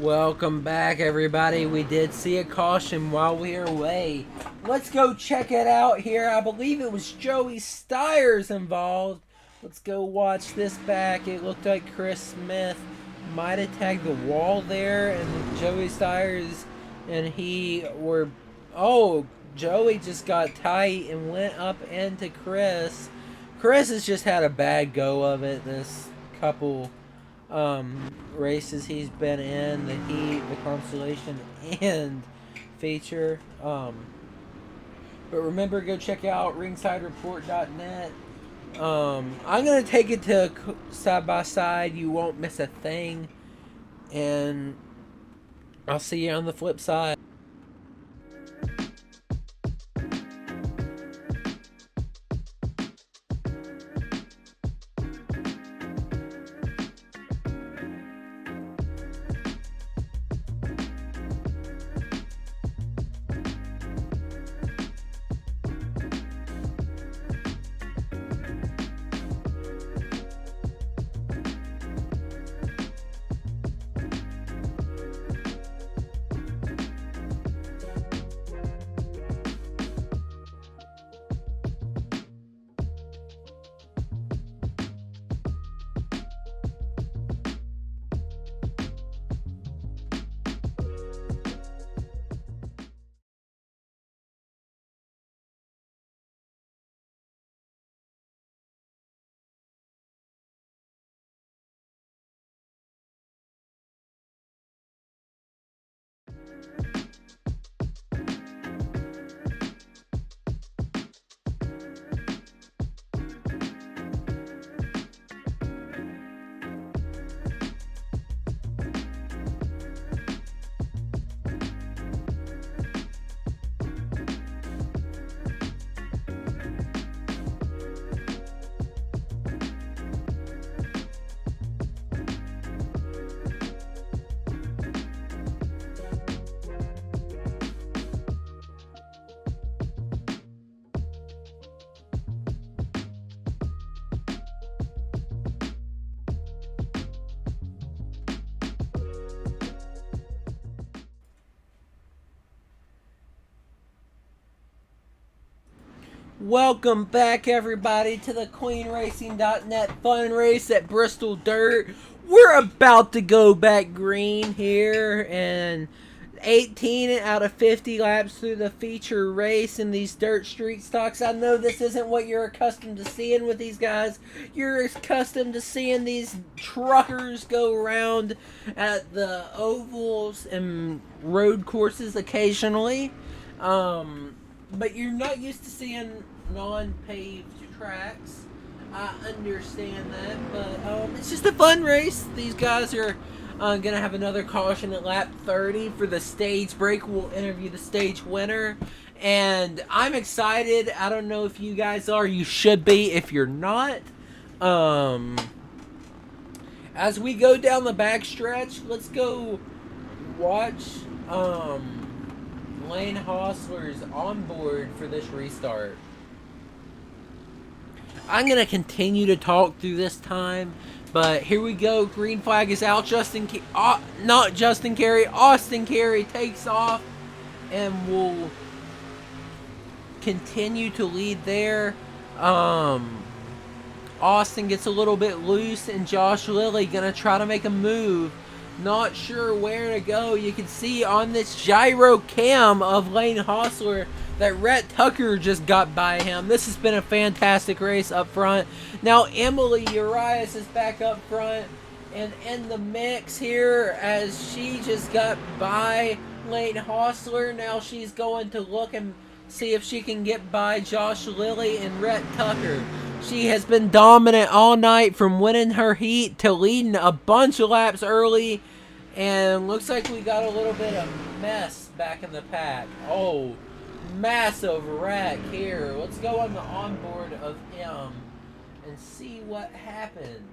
Speaker 1: Welcome back, everybody. We did see a caution while we were away. Let's go check it out here. I believe it was Joey Styres involved. Let's go watch this back. It looked like Chris Smith might have tagged the wall there, and Joey Styres and he were... Oh, Joey just got tight and went up into Chris. Chris has just had a bad go of it this couple races he's been in, the heat, the consolation, and feature. But remember, go check out ringsidereport.net. I'm gonna take it to side by side. You won't miss a thing, and I'll see you on the flip side. Welcome back, everybody, to the QueenRacing.net fun race at Bristol Dirt. We're about to go back green here, and 18 out of 50 laps through the feature race in these dirt street stocks. I know this isn't what you're accustomed to seeing with these guys. You're accustomed to seeing these truckers go around at the ovals and road courses occasionally. But you're not used to seeing non-paved tracks. I understand that, but it's just a fun race. These guys are going to have another caution at lap 30 for the stage break. We'll interview the stage winner, and I'm excited. I don't know if you guys are. You should be if you're not. As we go down the backstretch, let's go watch Lane Hostler's on board for this restart. I'm going to continue to talk through this time, but here we go. Green flag is out. Not Justin Carey. Austin Carey takes off and will continue to lead there. Austin gets a little bit loose, and Josh Lilly going to try to make a move. Not sure where to go. You can see on this gyro cam of Lane Hostler that Rhett Tucker just got by him. This has been a fantastic race up front. Now Emily Urias is back up front and in the mix here as she just got by Lane Hostler. Now she's going to look and see if she can get by Josh Lilly and Rhett Tucker. She has been dominant all night, from winning her heat to leading a bunch of laps early. And looks like we got a little bit of mess back in the pack. Oh, massive wreck here. Let's go on the onboard of him and see what happened.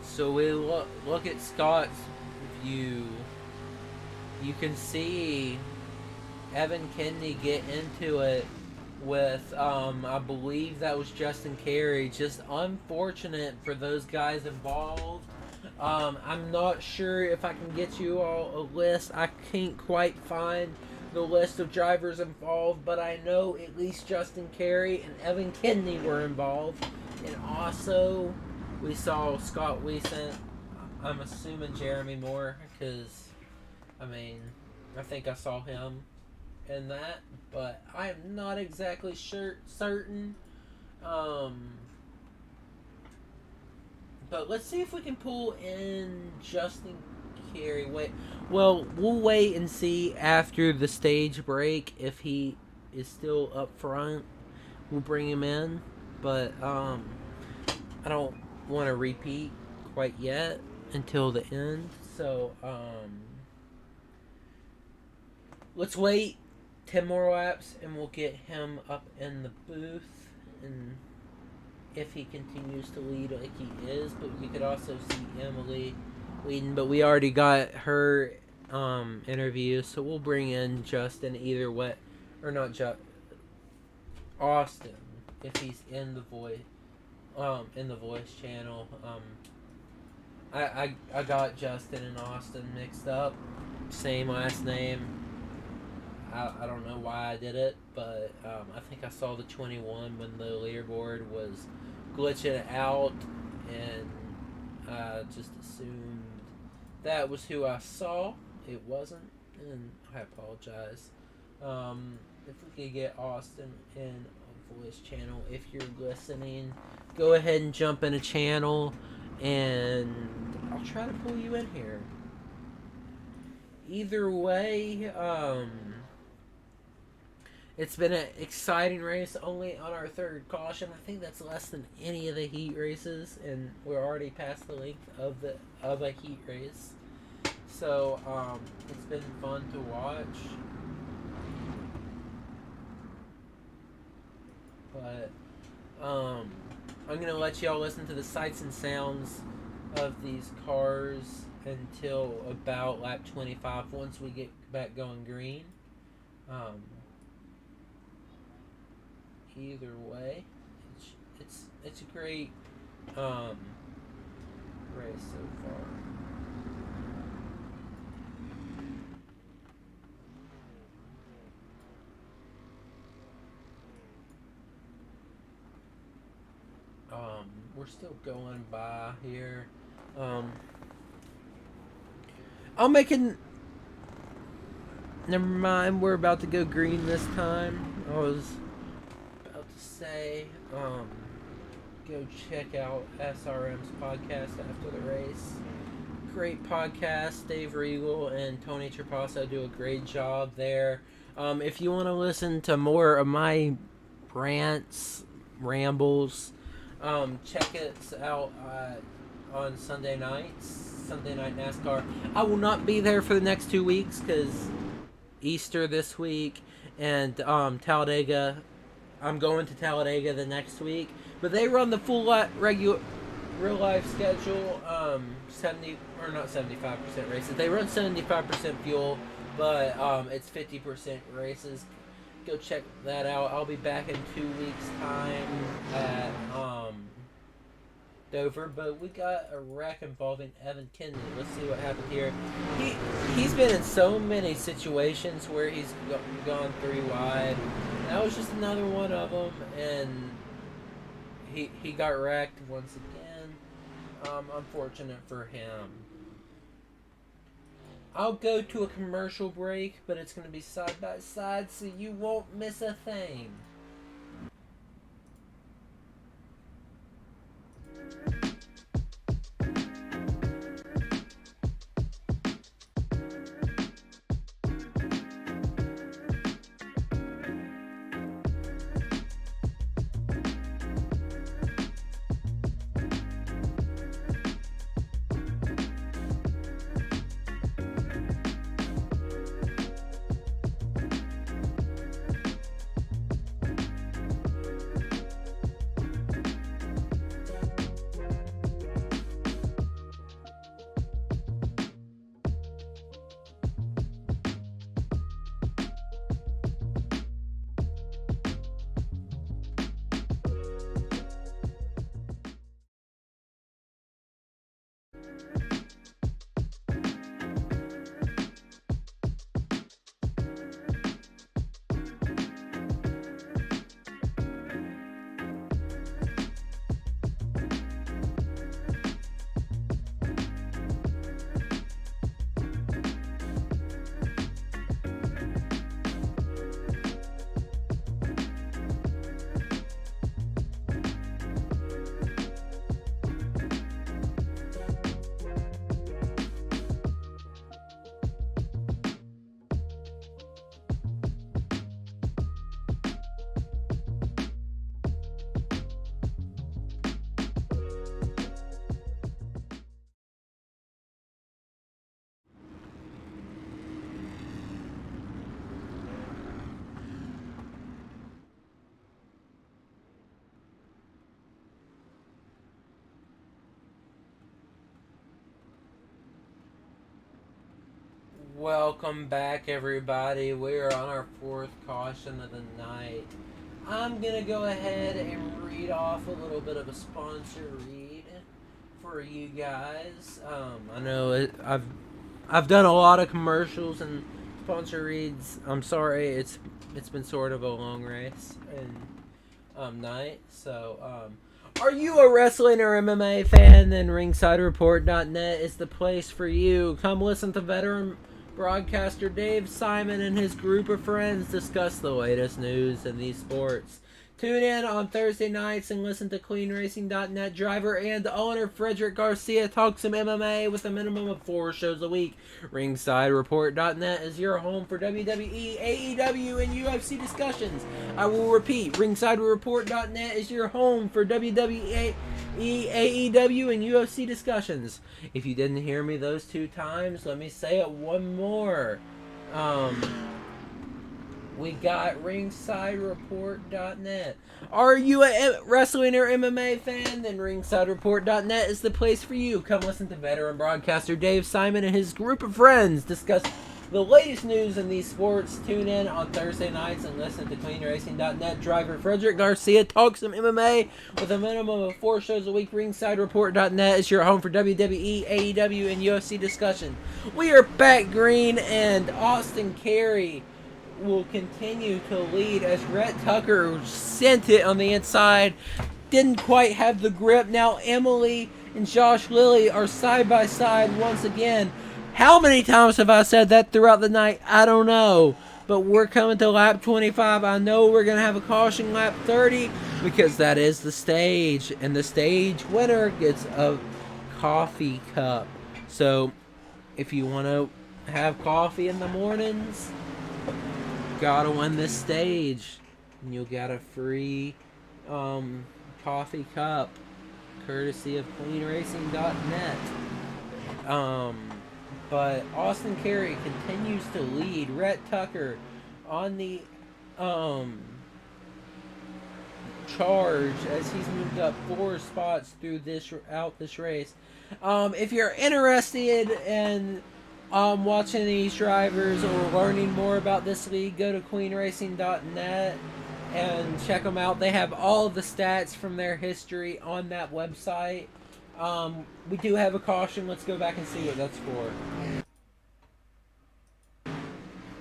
Speaker 1: So we look at Scott's view. You can see Evan Kennedy get into it with, I believe that was Justin Carey. Just unfortunate for those guys involved. I'm not sure if I can get you all a list. I can't quite find the list of drivers involved, but I know at least Justin Carey and Evan Kidney were involved. And also, we saw Scott Wiesent. I'm assuming Jeremy Moore, because, I mean, I think I saw him in that, but I am not exactly certain. But let's see if we can pull in Justin Carey. We'll wait and see after the stage break if he is still up front. We'll bring him in, but I don't want to repeat quite yet until the end. So let's wait 10 more laps and we'll get him up in the booth, and if he continues to lead like he is. But you could also see Emily leading, but we already got her interview, so we'll bring in Justin either way, or not Austin, if he's in the voice channel. I got Justin and Austin mixed up, same last name. I don't know why I did it, but I think I saw the 21 when the leaderboard was glitching out, and I just assumed that was who I saw. It wasn't, and I apologize. If we could get Austin in a voice channel, if you're listening, go ahead and jump in a channel, and I'll try to pull you in here. Either way, it's been an exciting race, only on our third caution. I think that's less than any of the heat races, and we're already past the length of a heat race. So it's been fun to watch. But I'm gonna let y'all listen to the sights and sounds of these cars until about lap 25. Once we get back going green. Either way, it's a great race so far. We're still going by here. I'll make it. Never mind. We're about to go green this time. I was say, go check out SRM's podcast after the race. Great podcast. Dave Regal and Tony Trapasso do a great job there. If you want to listen to more of my rants, rambles, check it out on Sunday nights, Sunday Night NASCAR. I will not be there for the next 2 weeks because Easter this week, and Talladega. I'm going to Talladega the next week, but they run the full real life schedule. 70 or not 75% races. They run 75% fuel, but it's 50% races. Go check that out. I'll be back in 2 weeks' time at Dover, but we got a wreck involving Evan Kidney. Let's see what happened here. He's been in so many situations where he's gone 3 wide. That was just another one of them, and he got wrecked once again. Unfortunate for him. I'll go to a commercial break, but it's going to be side by side, so you won't miss a thing. Welcome back, everybody. We are on our fourth caution of the night. I'm gonna go ahead and read off a little bit of a sponsor read for you guys. I know I've done a lot of commercials and sponsor reads. I'm sorry, it's been sort of a long race and night. So are you a wrestling or MMA fan? Then RingsideReport.net is the place for you. Come listen to veteran broadcaster Dave Simon and his group of friends discuss the latest news in these sports. Tune in on Thursday nights and listen to CleanRacing.net driver and owner Frederick Garcia talk some MMA with a minimum of 4 shows a week. RingsideReport.net is your home for WWE, AEW, and UFC discussions. I will repeat, RingsideReport.net is your home for WWE, AEW, and UFC discussions. If you didn't hear me those 2 times, let me say it one more. We got RingsideReport.net. Are you a wrestling or MMA fan? Then RingsideReport.net is the place for you. Come listen to veteran broadcaster Dave Simon and his group of friends discuss the latest news in these sports. Tune in on Thursday nights and listen to CleanRacing.net driver Frederick Garcia talk some MMA with a minimum of 4 shows a week. RingsideReport.net is your home for WWE, AEW, and UFC discussion. We are back green, and Austin Carey will continue to lead as Rhett Tucker sent it on the inside. Didn't quite have the grip. Now Emily and Josh Lilly are side by side once again. How many times have I said that throughout the night? I don't know. But we're coming to lap 25. I know we're going to have a caution lap 30 because that is the stage. And the stage winner gets a coffee cup. So if you want to have coffee in the mornings, gotta win this stage, and you'll get a free coffee cup courtesy of CleanRacing.net. But Austin Carey continues to lead Rhett Tucker on the charge as he's moved up 4 spots throughout this race. If you're interested in watching these drivers or learning more about this league, go to CleanRacing.net and check them out. They have all of the stats from their history on that website. We do have a caution. Let's go back and see what that's for.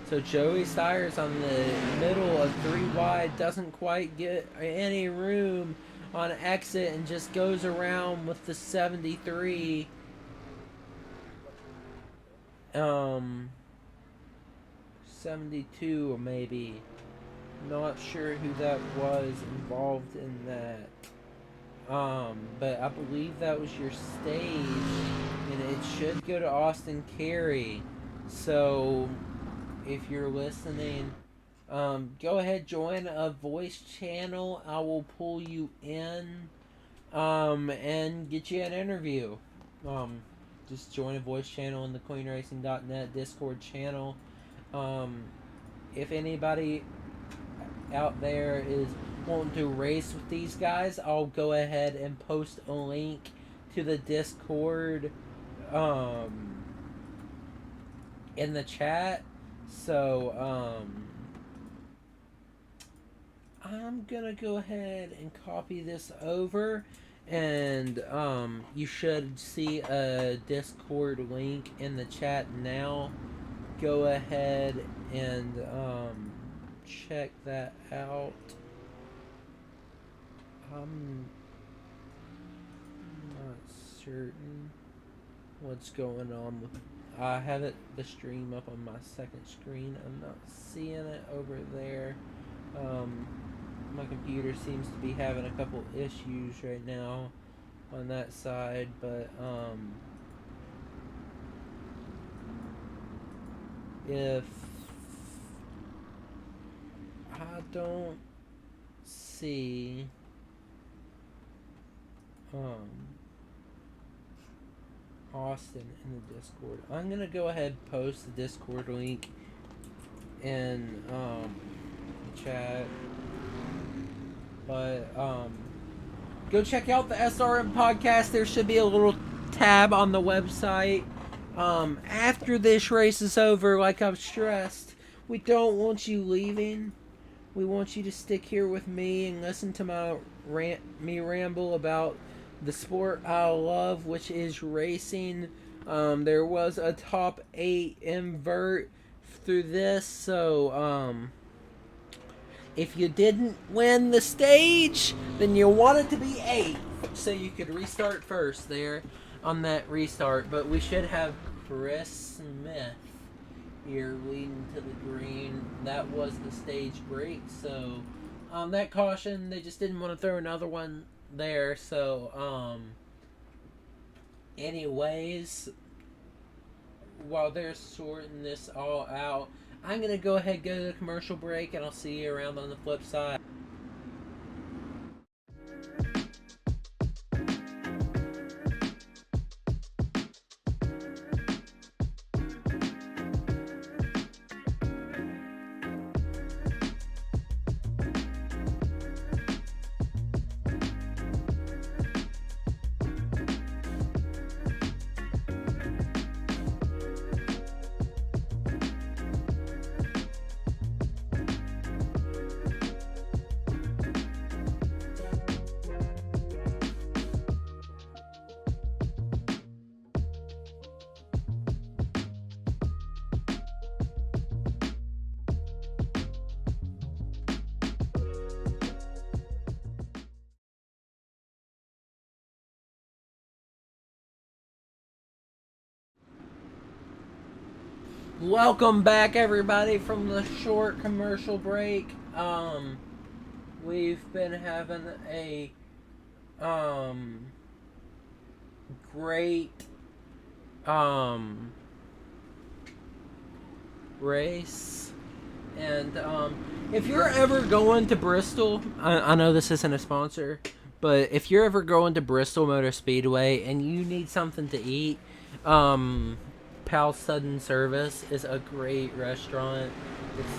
Speaker 1: So Joey Steyer's on the middle of 3 wide, doesn't quite get any room on exit and just goes around with the 73. 72 maybe. Not sure who that was involved in that. But I believe that was your stage, and it should go to Austin Carey. So if you're listening, go ahead, join a voice channel. I will pull you in and get you an interview. Just join a voice channel in the CleanRacing.net Discord channel. If anybody out there is wanting to race with these guys, I'll go ahead and post a link to the Discord in the chat. So I'm gonna go ahead and copy this over, and you should see a Discord link in the chat now. Go ahead and check that out. I'm not certain what's going on with. I have the stream up on my second screen. I'm not seeing it over there. My computer seems to be having a couple issues right now on that side, but if I don't see Austin in the Discord, I'm gonna go ahead and post the Discord link in the chat. But go check out the SRM podcast. There should be a little tab on the website After this race is over, like I've stressed, we don't want you leaving. We want you to stick here with me and listen to my ramble about the sport I love, which is racing. There was a top 8 invert through this, so if you didn't win the stage, then you wanted to be 8th, so you could restart first there on that restart. But we should have Chris Smith here leading to the green. That was the stage break, so that caution, they just didn't want to throw another one there. So anyways, while they're sorting this all out, I'm gonna go ahead and go to the commercial break, and I'll see you around on the flip side. Welcome back, everybody, from the short commercial break. We've been having a great race, and if you're ever going to Bristol, I know this isn't a sponsor, but if you're ever going to Bristol Motor Speedway and you need something to eat, Pal Sudden Service is a great restaurant. It's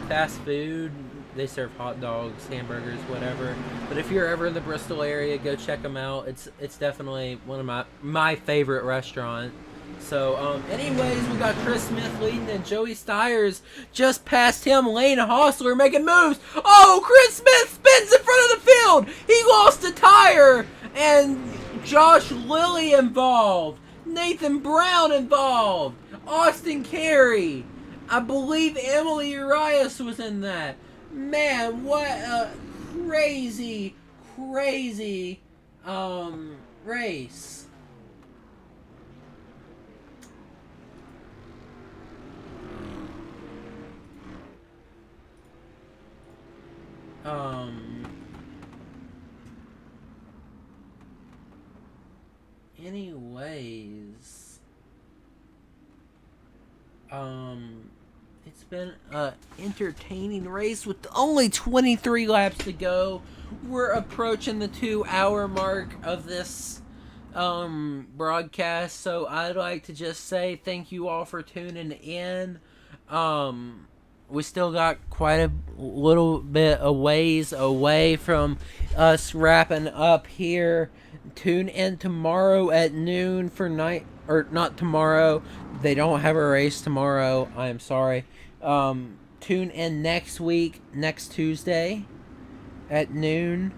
Speaker 1: fast food. They serve hot dogs, hamburgers, whatever. But if you're ever in the Bristol area, go check them out. It's definitely one of my favorite restaurant. So anyways, we got Chris Smith leading, and Joey Stiers just passed him. Lane Hostler making moves. Oh, Chris Smith spins in front of the field. He lost a tire, and Josh Lilly involved. Nathan Brown involved. Austin Carey. I believe Emily Urias was in that. Man, what a crazy race. Anyways, it's been a entertaining race with only 23 laps to go. We're approaching the 2-hour mark of this broadcast, so I'd like to just say thank you all for tuning in. We still got quite a little bit of ways away from us wrapping up here. Tune in tomorrow at noon for night, or not tomorrow. They don't have a race tomorrow. I'm sorry. Tune in next week, next Tuesday at noon.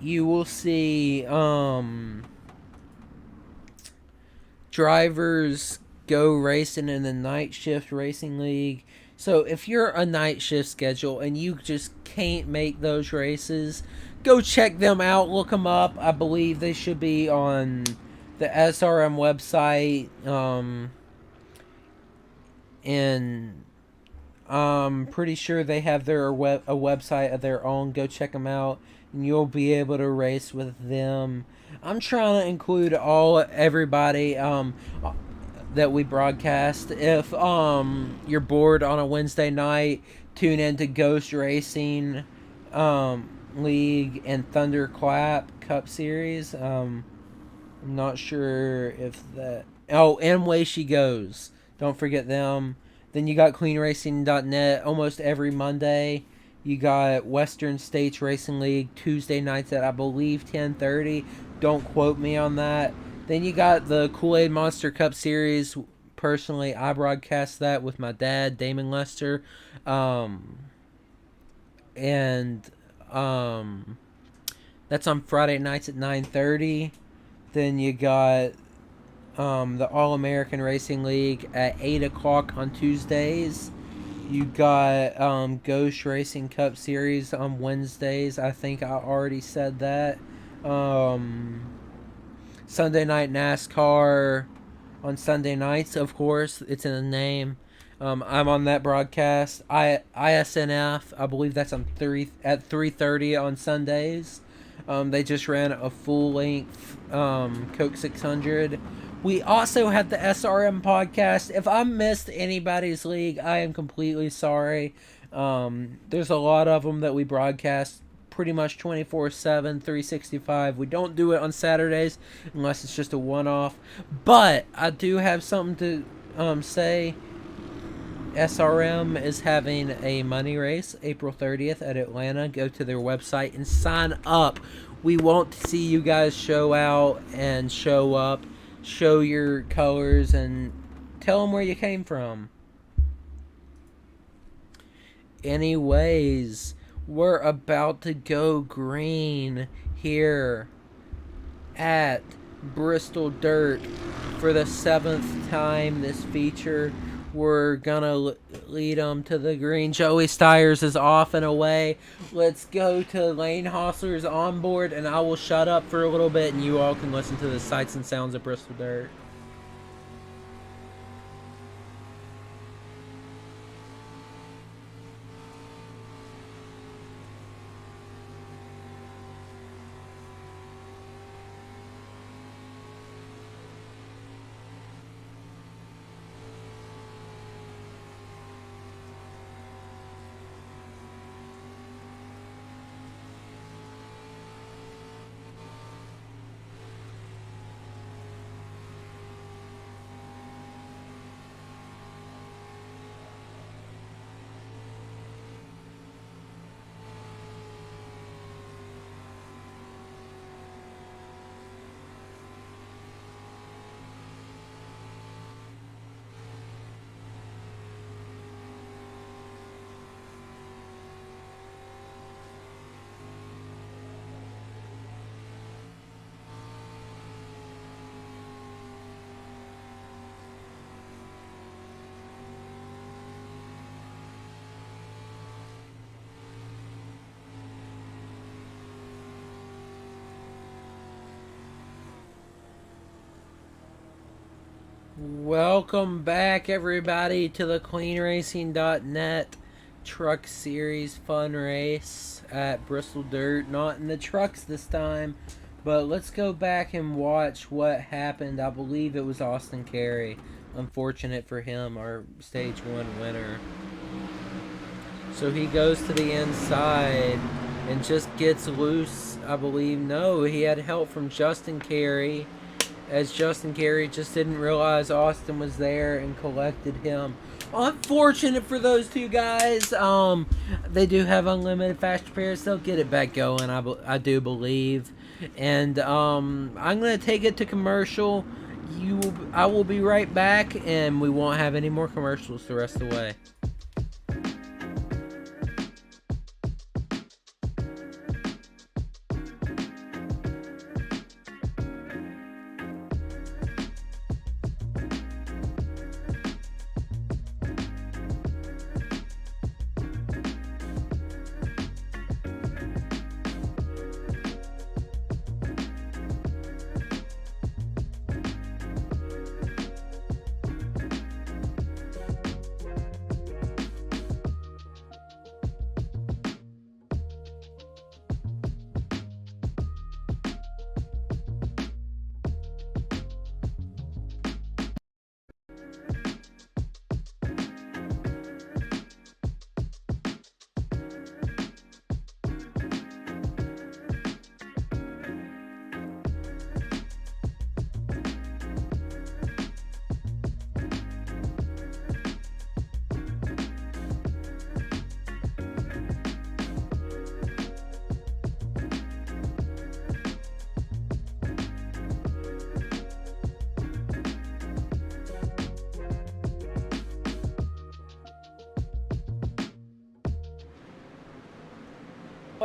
Speaker 1: You will see drivers go racing in the Night Shift Racing League. So if you're a night shift schedule and you just can't make those races, go check them out. Look them up. I believe they should be on the SRM website. And I'm pretty sure they have a website of their own. Go check them out, and you'll be able to race with them. I'm trying to include everybody that we broadcast. If you're bored on a Wednesday night, tune into Ghost Racing League and Thunderclap Cup Series. I'm not sure if that... Oh, and Way She Goes. Don't forget them. Then you got cleanracing.net almost every Monday. You got Western States Racing League Tuesday nights at, I believe, 10:30. Don't quote me on that. Then you got the Kool-Aid Monster Cup Series. Personally, I broadcast that with my dad, Damon Lester. And that's on Friday nights at 9:30. Then you got the All-American Racing League at 8 o'clock on Tuesdays. You got Ghost Racing Cup Series on Wednesdays. I think I already said that. Sunday Night NASCAR on Sunday nights, of course. It's in the name. I'm on that broadcast. ISNF, I believe that's on at 3:30 on Sundays. They just ran a full-length Coke 600. We also have the SRM podcast. If I missed anybody's league, I am completely sorry. There's a lot of them that we broadcast pretty much 24/7, 365. We don't do it on Saturdays unless it's just a one-off. But I do have something to say. SRM is having a money race April 30th at Atlanta. Go to their website and sign up. We want to see you guys show out and show up, show your colors, and tell them where you came from. Anyways, we're about to go green here at Bristol Dirt for the 7th time this feature. We're gonna lead them to the green. Joey Stiers is off and away. Let's go to Lane Hostler's on board, and I will shut up for a little bit, and you all can listen to the sights and sounds of Bristol Dirt. Welcome back, everybody, to the CleanRacing.net Truck Series Fun Race at Bristol Dirt. Not in the trucks this time, but let's go back and watch what happened. I believe it was Austin Carey. Unfortunate for him, our Stage 1 winner. So he goes to the inside and just gets loose, I believe. No, he had help from Justin Carey, as Justin Carey just didn't realize Austin was there and collected him. Unfortunate for those two guys. They do have unlimited fast repairs. They'll get it back going, I do believe. And I'm gonna take it to commercial. I will be right back, and we won't have any more commercials the rest of the way.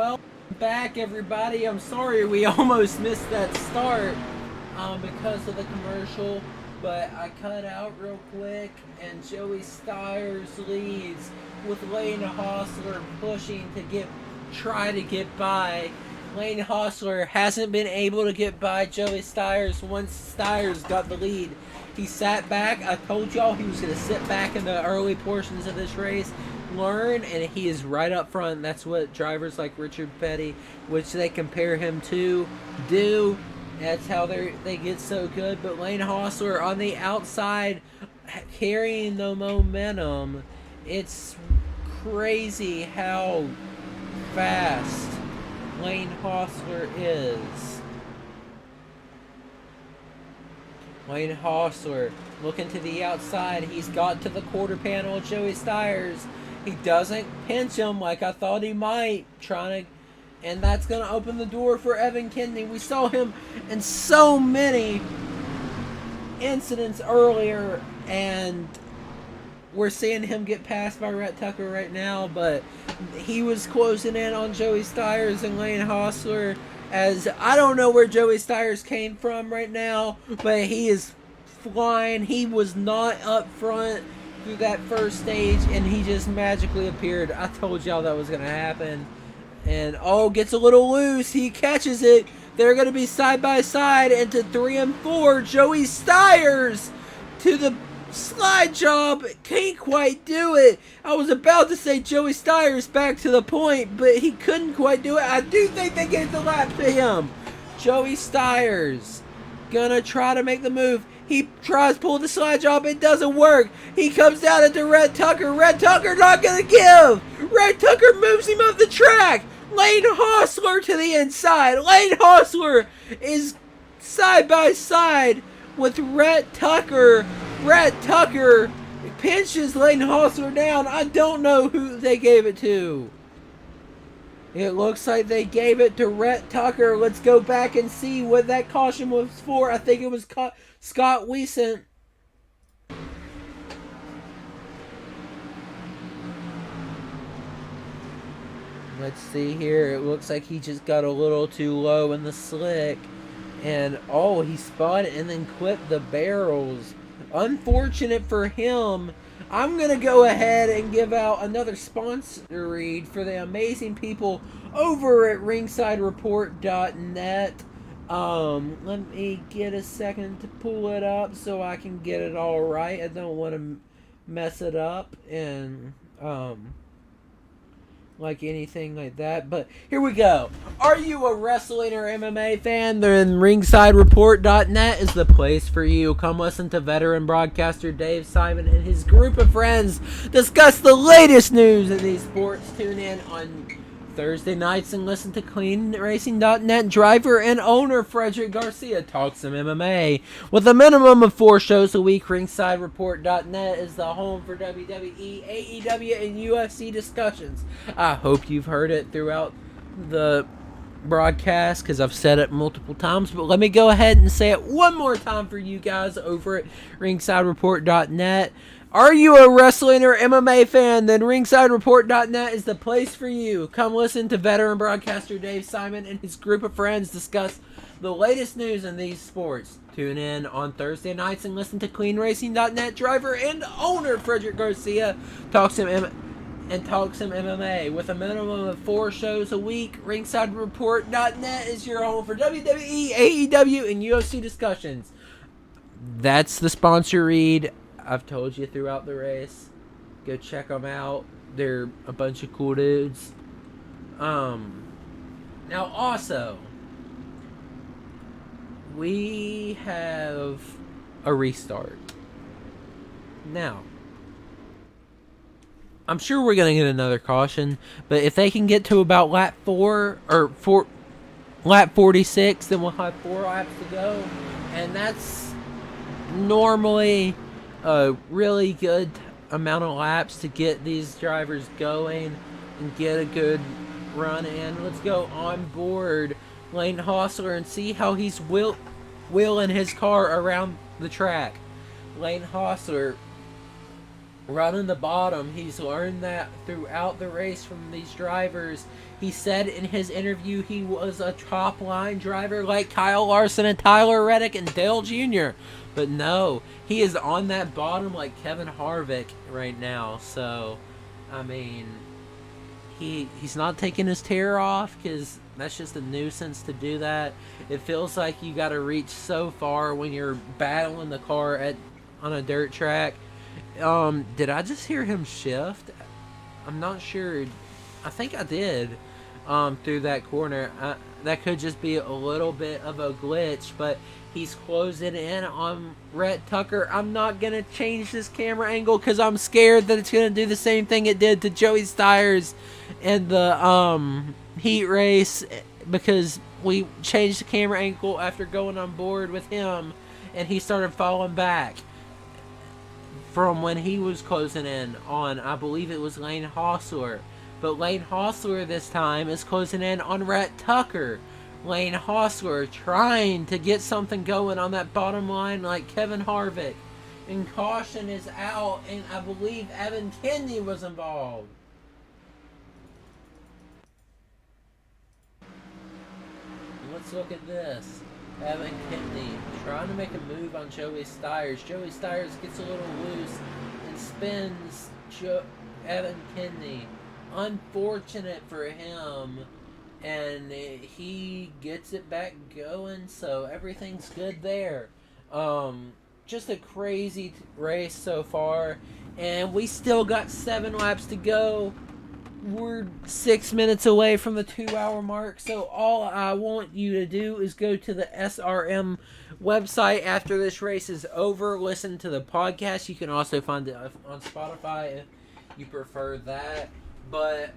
Speaker 1: Well, back everybody. I'm sorry we almost missed that start because of the commercial, but I cut out real quick, and Joey Styres leads with Lane Hostler pushing to try to get by. Lane Hostler hasn't been able to get by Joey Styres once Styres got the lead. He sat back. I told y'all he was going to sit back in the early portions of this race, learn, and he is right up front. That's what drivers like Richard Petty, which they compare him to, do. That's how they get so good. But Lane Hostler on the outside carrying the momentum. It's crazy how fast Lane Hostler is. Lane Hostler looking to the outside. He's got to the quarter panel of Joey Styres. He doesn't pinch him like I thought he might, and that's going to open the door for Evan Kennedy. We saw him in so many incidents earlier, and we're seeing him get passed by Rhett Tucker right now, but he was closing in on Joey Styres and Lane Hostler. As I don't know where Joey Styres came from right now, but he is flying. He was not up front through that first stage, and he just magically appeared. I told y'all that was going to happen. And gets a little loose. He catches it. They're going to be side by side into 3 and 4. Joey Styres to the slide job. Can't quite do it. I was about to say Joey Styres back to the point, but he couldn't quite do it. I do think they gave the lap to him. Joey Styres gonna try to make the move. He tries to pull the slide job. It doesn't work. He comes down into Rhett Tucker. Rhett Tucker not going to give. Rhett Tucker moves him up the track. Lane Hostler to the inside. Lane Hostler is side by side with Rhett Tucker. Rhett Tucker pinches Lane Hostler down. I don't know who they gave it to. It looks like they gave it to Rhett Tucker. Let's go back and see what that caution was for. I think it was Scott Wiesent. Let's see here. It looks like he just got a little too low in the slick. And, he spotted and then clipped the barrels. Unfortunate for him. I'm going to go ahead and give out another sponsor read for the amazing people over at ringsidereport.net. Let me get a second to pull it up so I can get it all right. I don't want to mess it up and like anything like that. But here we go. Are you a wrestling or MMA fan? Then ringsidereport.net is the place for you. Come listen to veteran broadcaster Dave Simon and his group of friends discuss the latest news in these sports. Tune in on Thursday nights and listen to cleanracing.net driver and owner Frederick Garcia talk some MMA. With a minimum of 4 shows a week, ringsidereport.net is the home for WWE, AEW, and UFC discussions. I hope you've heard it throughout the broadcast because I've said it multiple times, but let me go ahead and say it one more time for you guys over at ringsidereport.net. Are you a wrestling or MMA fan? Then ringsidereport.net is the place for you. Come listen to veteran broadcaster Dave Simon and his group of friends discuss the latest news in these sports. Tune in on Thursday nights and listen to cleanracing.net driver and owner Frederick Garcia talk some MMA. With a minimum of 4 shows a week, ringsidereport.net is your home for WWE, AEW, and UFC discussions. That's the sponsor read. I've told you throughout the race. Go check them out. They're a bunch of cool dudes. Now also, we have a restart. Now, I'm sure we're going to get another caution, but if they can get to about lap 46, then we'll have 4 laps to go. And that's normally a really good amount of laps to get these drivers going and get a good run in. Let's go on board Lane Hostler and see how he's wheeling his car around the track. Lane Hostler running the bottom. He's learned that throughout the race from these drivers. He said in his interview he was a top line driver like Kyle Larson and Tyler Reddick and Dale Jr. But no, he is on that bottom like Kevin Harvick right now. So, I mean, he's not taking his tear off because that's just a nuisance to do that. It feels like you got to reach so far when you're battling the car on a dirt track. Did I just hear him shift? I'm not sure. I think I did. Through that corner. That could just be a little bit of a glitch, but he's closing in on Rhett Tucker. I'm not going to change this camera angle because I'm scared that it's going to do the same thing it did to Joey Styres in the heat race, because we changed the camera angle after going on board with him and he started falling back from when he was closing in on, I believe it was Lane Hossler. But Lane Hossler this time is closing in on Rhett Tucker. Lane Hossler trying to get something going on that bottom line like Kevin Harvick. And caution is out, and I believe Evan Kennedy was involved. Let's look at this. Evan Kennedy trying to make a move on Joey Styres. Joey Styres gets a little loose and spins Evan Kennedy. Unfortunate for him, and he gets it back going, so everything's good there. Just a crazy race so far, and we still got 7 laps to go. We're 6 minutes away from the 2-hour mark, so all I want you to do is go to the SRM website after this race is over. Listen to the podcast. You can also find it on Spotify if you prefer that. But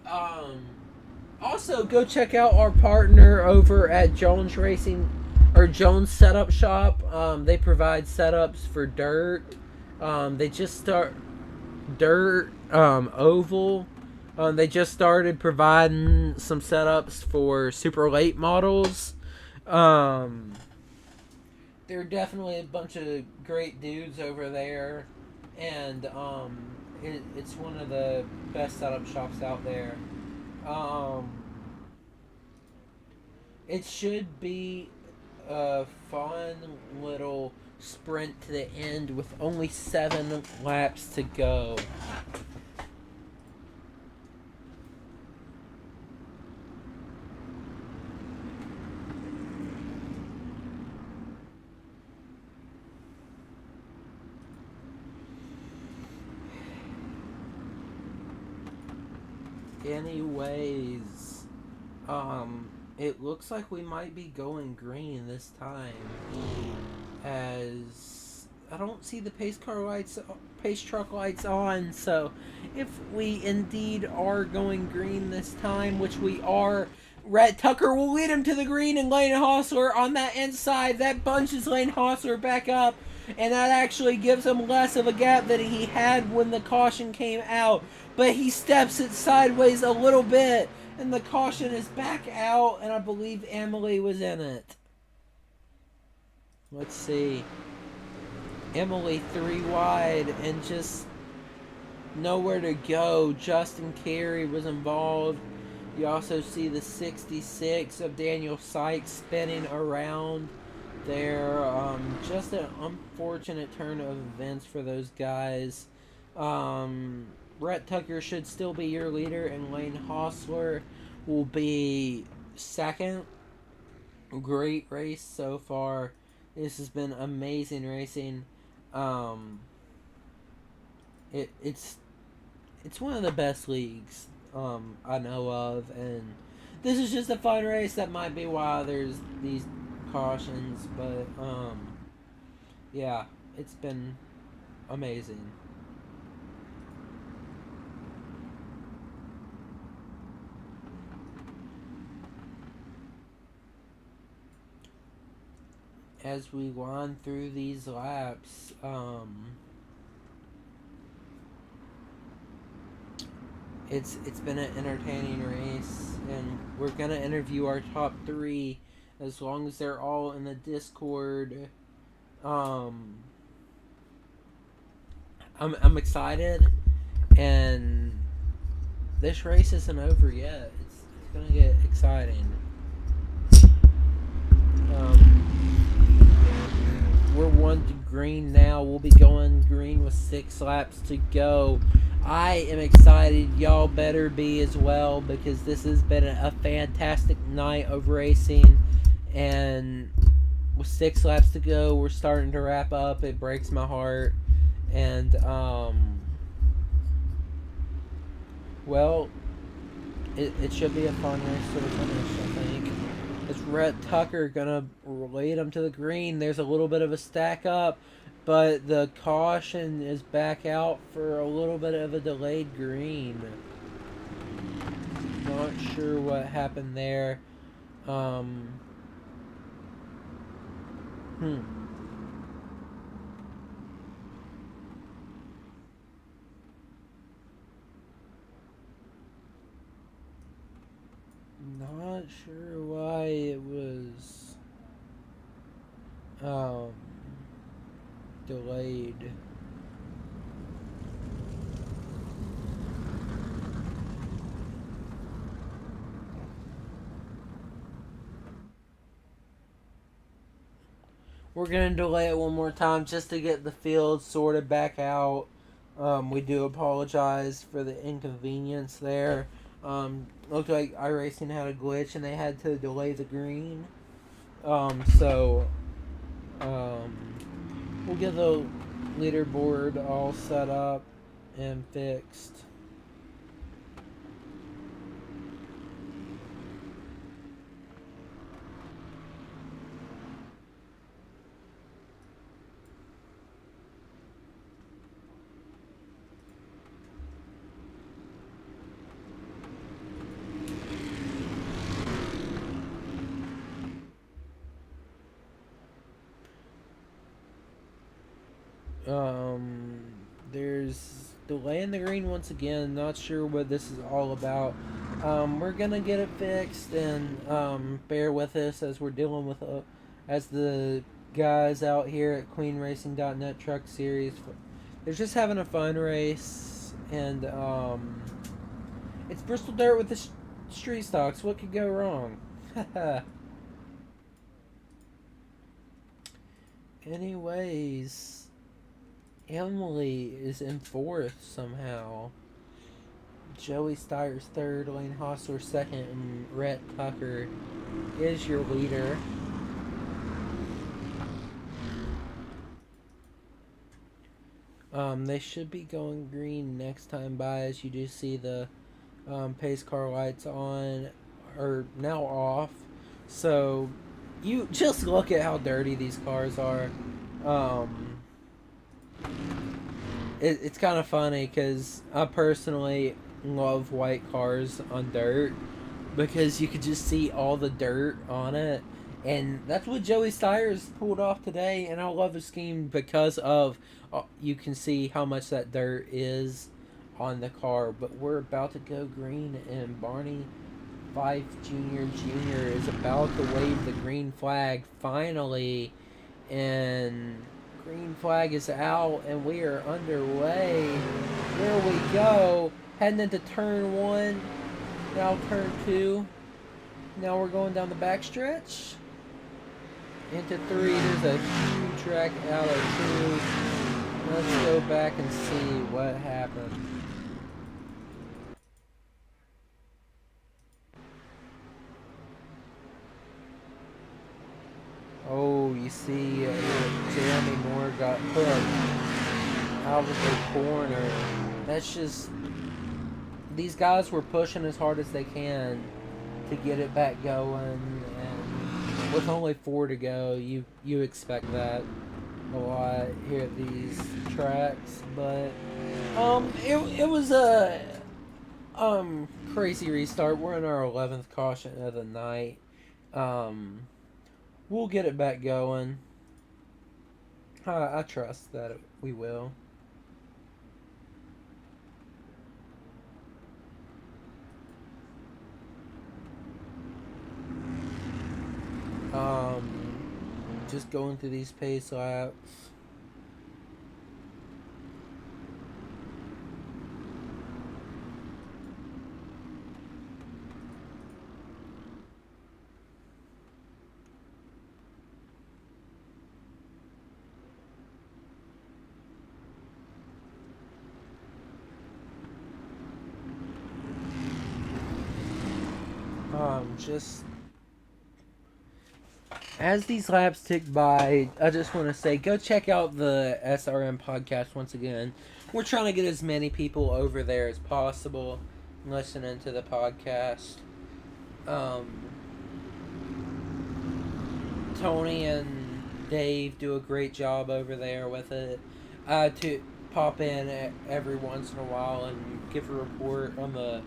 Speaker 1: also go check out our partner over at Jones Racing, or Jones Setup Shop. They provide setups for dirt. They just start dirt, oval. They just started providing some setups for super late models. They're definitely a bunch of great dudes over there, and it's one of the best setup shops out there. It should be a fun little sprint to the end with only 7 laps to go. Anyways, it looks like we might be going green this time, as I don't see the pace truck lights on. So if we indeed are going green this time, which we are, Rhett Tucker will lead him to the green, and Lane Hossler on that inside, that bunches Lane Hossler back up, and that actually gives him less of a gap than he had when the caution came out. But he steps it sideways a little bit, and the caution is back out, and I believe Emily was in it. Let's see. Emily 3 wide, and just nowhere to go. Justin Carey was involved. You also see the 66 of Daniel Sykes spinning around there. Just an unfortunate turn of events for those guys. Rhett Tucker should still be your leader, and Lane Hossler will be second. Great race so far. This has been amazing racing. It's one of the best leagues I know of, and this is just a fun race. That might be why there's these cautions, but yeah, it's been amazing. As we wind through these laps, it's been an entertaining race, and we're gonna interview our top 3 as long as they're all in the Discord. I'm excited. And this race isn't over yet. It's gonna get exciting. We're 1 to green now. We'll be going green with 6 laps to go. I am excited. Y'all better be as well, because this has been a fantastic night of racing. And with 6 laps to go, we're starting to wrap up. It breaks my heart. And, well, it should be a fun race to the finish, I think. Is Rhett Tucker gonna lead him to the green? There's a little bit of a stack up, but the caution is back out for a little bit of a delayed green. Not sure what happened there. Not sure why it was delayed. We're going to delay it one more time just to get the field sorted back out. We do apologize for the inconvenience there. Looked like iRacing had a glitch and they had to delay the green. We'll get the leaderboard all set up and fixed. There's delay in the green once again. Not sure what this is all about. We're gonna get it fixed, and bear with us as we're dealing with as the guys out here at QueenRacing.net Truck Series. They're just having a fun race, and it's Bristol Dirt with the street stocks. What could go wrong? Anyways. Emily is in 4th somehow. Joey Steyer's 3rd, Lane Hostler 2nd, and Rhett Tucker is your leader. They should be going green next time by, as you do see the pace car lights on, or now off. So you just look at how dirty these cars are. It's kind of funny because I personally love white cars on dirt because you could just see all the dirt on it, and that's what Joey Steyer's pulled off today. And I love his scheme because of you can see how much that dirt is on the car. But we're about to go green, and Barney Fife Jr. is about to wave the green flag finally, and green flag is out, and we are underway. There we go. Heading into turn 1. Now turn 2. Now we're going down the backstretch. Into 3. There's a huge wreck out of 2. Let's go back and see what happened. Oh, you see, Jeremy Moore got hooked out of the corner. That's just... These guys were pushing as hard as they can to get it back going. And with only 4 to go, you expect that a lot here at these tracks. But it was a crazy restart. We're in our 11th caution of the night. We'll get it back going. I trust that we will. Just going through these pace laps. Just as these laps tick by, I just want to say, go check out the SRM podcast once again. We're trying to get as many people over there as possible listening to the podcast. Tony and Dave do a great job over there with it. To pop in every once in a while and give a report on the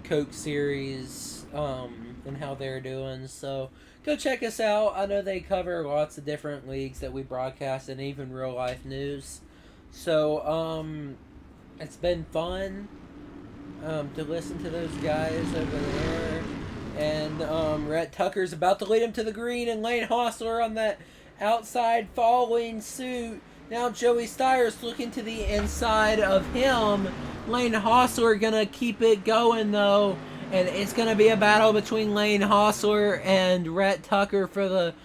Speaker 1: Coke series and how they're doing. So go check us out. I know they cover lots of different leagues that we broadcast and even real life news. So it's been fun to listen to those guys over there. And Rhett Tucker's about to lead him to the green, and Lane Hostler on that outside following suit. Now Joey Steyer's looking to the inside of him. Lane Hostler gonna keep it going though, and it's gonna be a battle between Lane Hostler and Rhett Tucker for the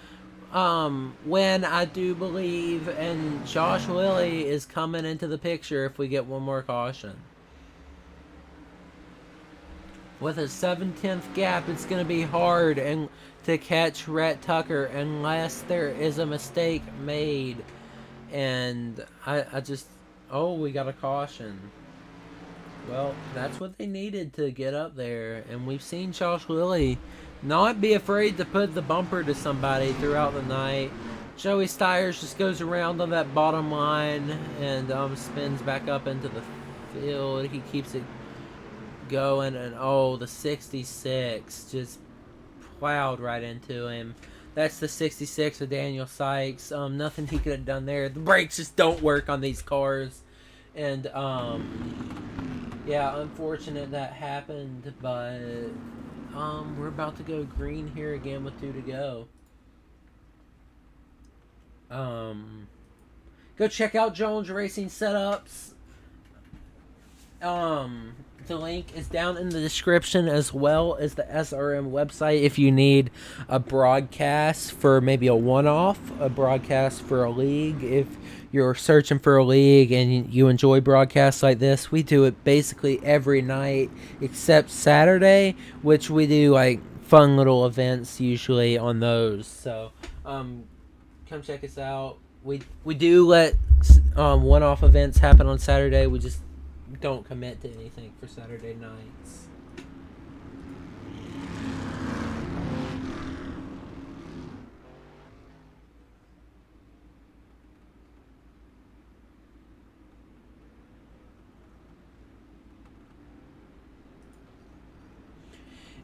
Speaker 1: win, I do believe. And Josh Lilly is coming into the picture if we get one more caution. With a 7/10 gap, it's going to be hard to catch Rhett Tucker unless there is a mistake made. And I just... Oh, we got a caution. Well, that's what they needed to get up there. And we've seen Josh Lilly not be afraid to put the bumper to somebody throughout the night. Joey Steyers just goes around on that bottom line and spins back up into the field. He keeps it going, and oh, the 66 just plowed right into him. That's the 66 of Daniel Sykes. Nothing he could have done there. The brakes just don't work on these cars, and yeah, unfortunate that happened. But we're about to go green here again with 2 to go. Go check out Jones Racing Setups. The link is down in the description, as well as the SRM website if you need a broadcast for maybe a one-off, a broadcast for a league. If you're searching for a league and you enjoy broadcasts like this, we do it basically every night except Saturday, which we do like fun little events usually on those. So come check us out. We do let one-off events happen on Saturday. We just don't commit to anything for Saturday nights.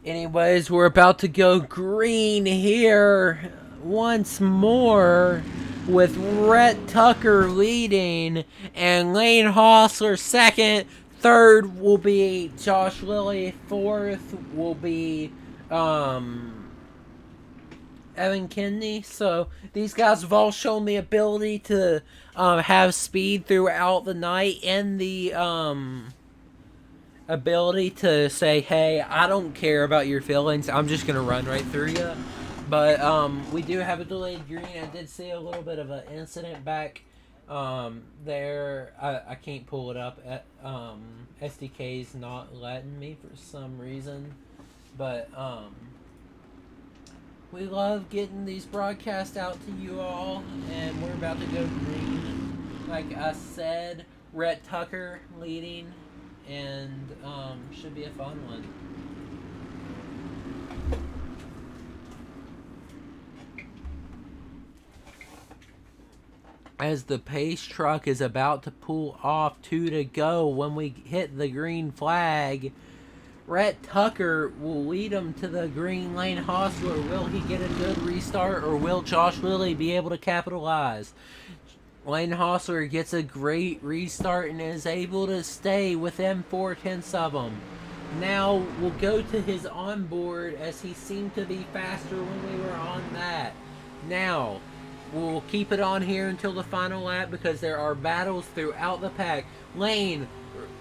Speaker 1: Anyways, we're about to go green here once more, with Rhett Tucker leading and Lane Hostler second. Third will be Josh Lilly. Fourth will be Evan Kennedy. So these guys have all shown the ability to have speed throughout the night, and the ability to say, hey, I don't care about your feelings, I'm just gonna run right through you. But we do have a delayed green. I did see a little bit of an incident back there. I can't pull it up. SDK's not letting me for some reason. But we love getting these broadcasts out to you all. And we're about to go green. Like I said, Rhett Tucker leading. And should be a fun one. As the pace truck is about to pull off, 2 to go when we hit the green flag, Rhett Tucker will lead him to the green. Lane Hostler, will he get a good restart, or will Josh Lilly be able to capitalize? Lane Hostler gets a great restart and is able to stay within 4/10 of him. Now we'll go to his onboard, as he seemed to be faster when we were on that. Now we'll keep it on here until the final lap, because there are battles throughout the pack. Lane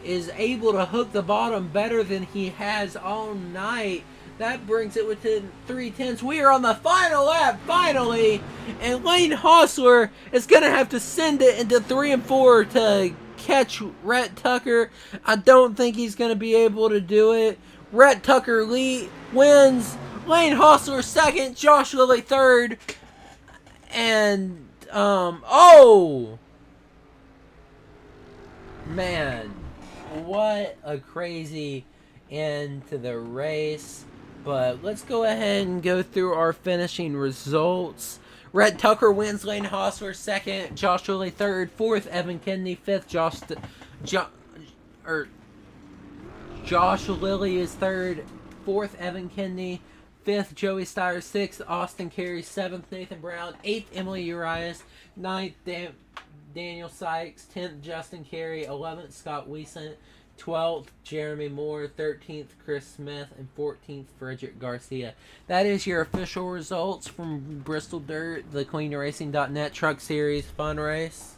Speaker 1: is able to hook the bottom better than he has all night. That brings it within 3/10. We are on the final lap, finally. And Lane Hostler is going to have to send it into 3 and 4 to catch Rhett Tucker. I don't think he's going to be able to do it. Rhett Tucker wins. Lane Hostler second. Josh Lilly third. And, oh! Man, what a crazy end to the race. But let's go ahead and go through our finishing results. Rhett Tucker wins. Lane Hostler second. Josh Lilly third. Fourth, Evan Kennedy. Fifth, Josh Lilly is third. Fourth, Evan Kennedy. Fifth, Joey Steyer. Sixth, Austin Carey. Seventh, Nathan Brown. Eighth, Emily Urias. Ninth, Daniel Sykes. 10th, Justin Carey. 11th, Scott Wiesent. 12th, Jeremy Moore. 13th, Chris Smith. And 14th, Frederick Garcia. That is your official results from Bristol Dirt, the CleanRacing.net Truck Series Fun Race.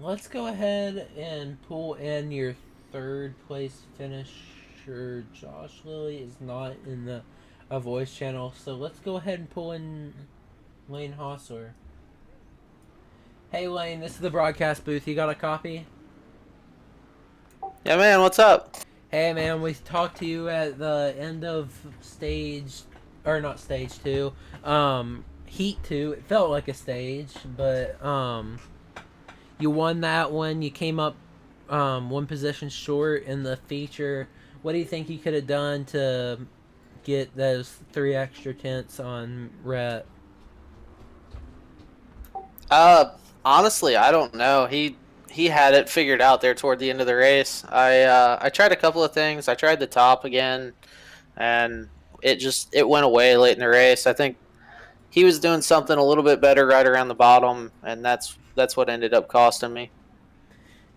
Speaker 1: Let's go ahead and pull in your third place finisher. Josh Lilly is not in the voice channel, so let's go ahead and pull in Lane Hostler. Hey Lane, this is the broadcast booth. You got a copy?
Speaker 3: Yeah, man, what's up?
Speaker 1: Hey man, we talked to you at the end of not stage 2, heat 2. It felt like a stage, but you won that one. You came up one position short in the feature. What do you think you could have done to get those 3 extra tenths on Rhett?
Speaker 3: Honestly, I don't know. He had it figured out there toward the end of the race. I tried a couple of things. I tried the top again, and it went away late in the race. I think he was doing something a little bit better right around the bottom, and that's what ended up costing me.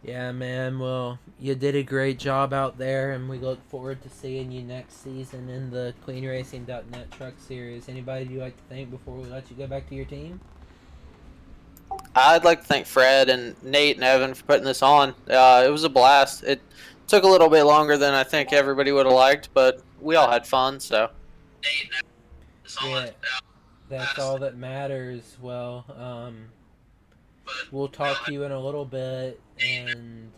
Speaker 1: Yeah, man. Well, you did a great job out there, and we look forward to seeing you next season in the CleanRacing.net Truck Series. Anybody you'd like to thank before we let you go back to your team?
Speaker 3: I'd like to thank Fred and Nate and Evan for putting this on. It was a blast. It took a little bit longer than I think everybody would have liked, but we all had fun, so.
Speaker 1: Yeah, that's all that matters. Well, we'll talk to you in a little bit, and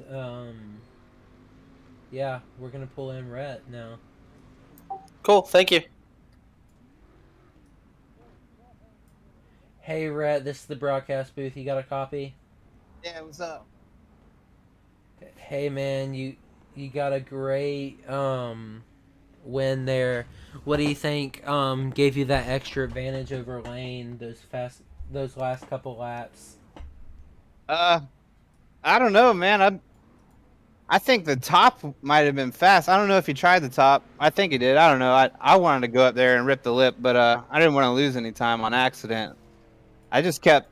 Speaker 1: yeah, we're gonna pull in Rhett now.
Speaker 3: Cool, thank you.
Speaker 1: Hey Rhett, this is the broadcast booth. You got a copy?
Speaker 5: Yeah, what's up?
Speaker 1: Hey man, you got a great win there. What do you think gave you that extra advantage over Lane those last couple laps?
Speaker 5: I don't know, man. I think the top might have been fast. I don't know if he tried the top. I think he did. I don't know. I wanted to go up there and rip the lip, but I didn't want to lose any time on accident. I just kept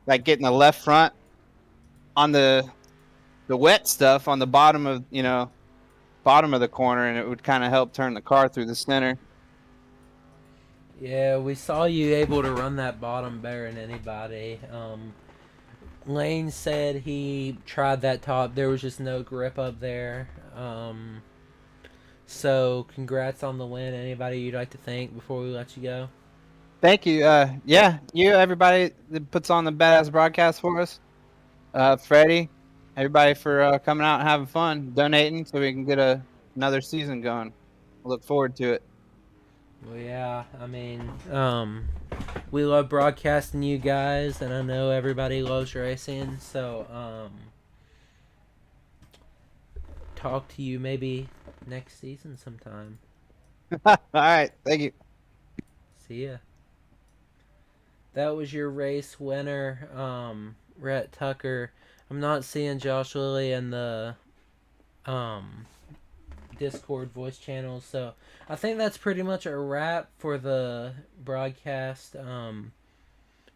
Speaker 5: like getting the left front on the wet stuff on the bottom of the corner, and it would kind of help turn the car through the center.
Speaker 1: Yeah, we saw you able to run that bottom better than anybody. Lane said he tried that top. There was just no grip up there. So congrats on the win. Anybody you'd like to thank before we let you go?
Speaker 5: Thank you. Everybody that puts on the badass broadcast for us. Freddie, everybody for coming out and having fun, donating so we can get another season going. Look forward to it.
Speaker 1: Well, yeah, I mean, we love broadcasting you guys, and I know everybody loves racing, so talk to you maybe next season sometime.
Speaker 5: All right, thank you.
Speaker 1: See ya. That was your race winner, Rhett Tucker. I'm not seeing Josh Lilly in the Discord voice channel, so I think that's pretty much a wrap for the broadcast.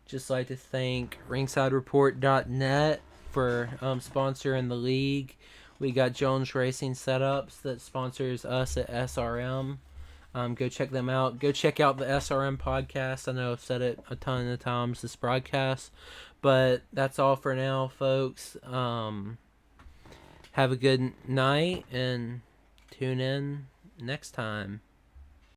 Speaker 1: Just like to thank RingsideReport.net for sponsoring the league. We got Jones Racing Setups that sponsors us at SRM. Go check them out. Go check out the SRM podcast. I know I've said it a ton of times this broadcast, but that's all for now, folks. Have a good night and tune in next time.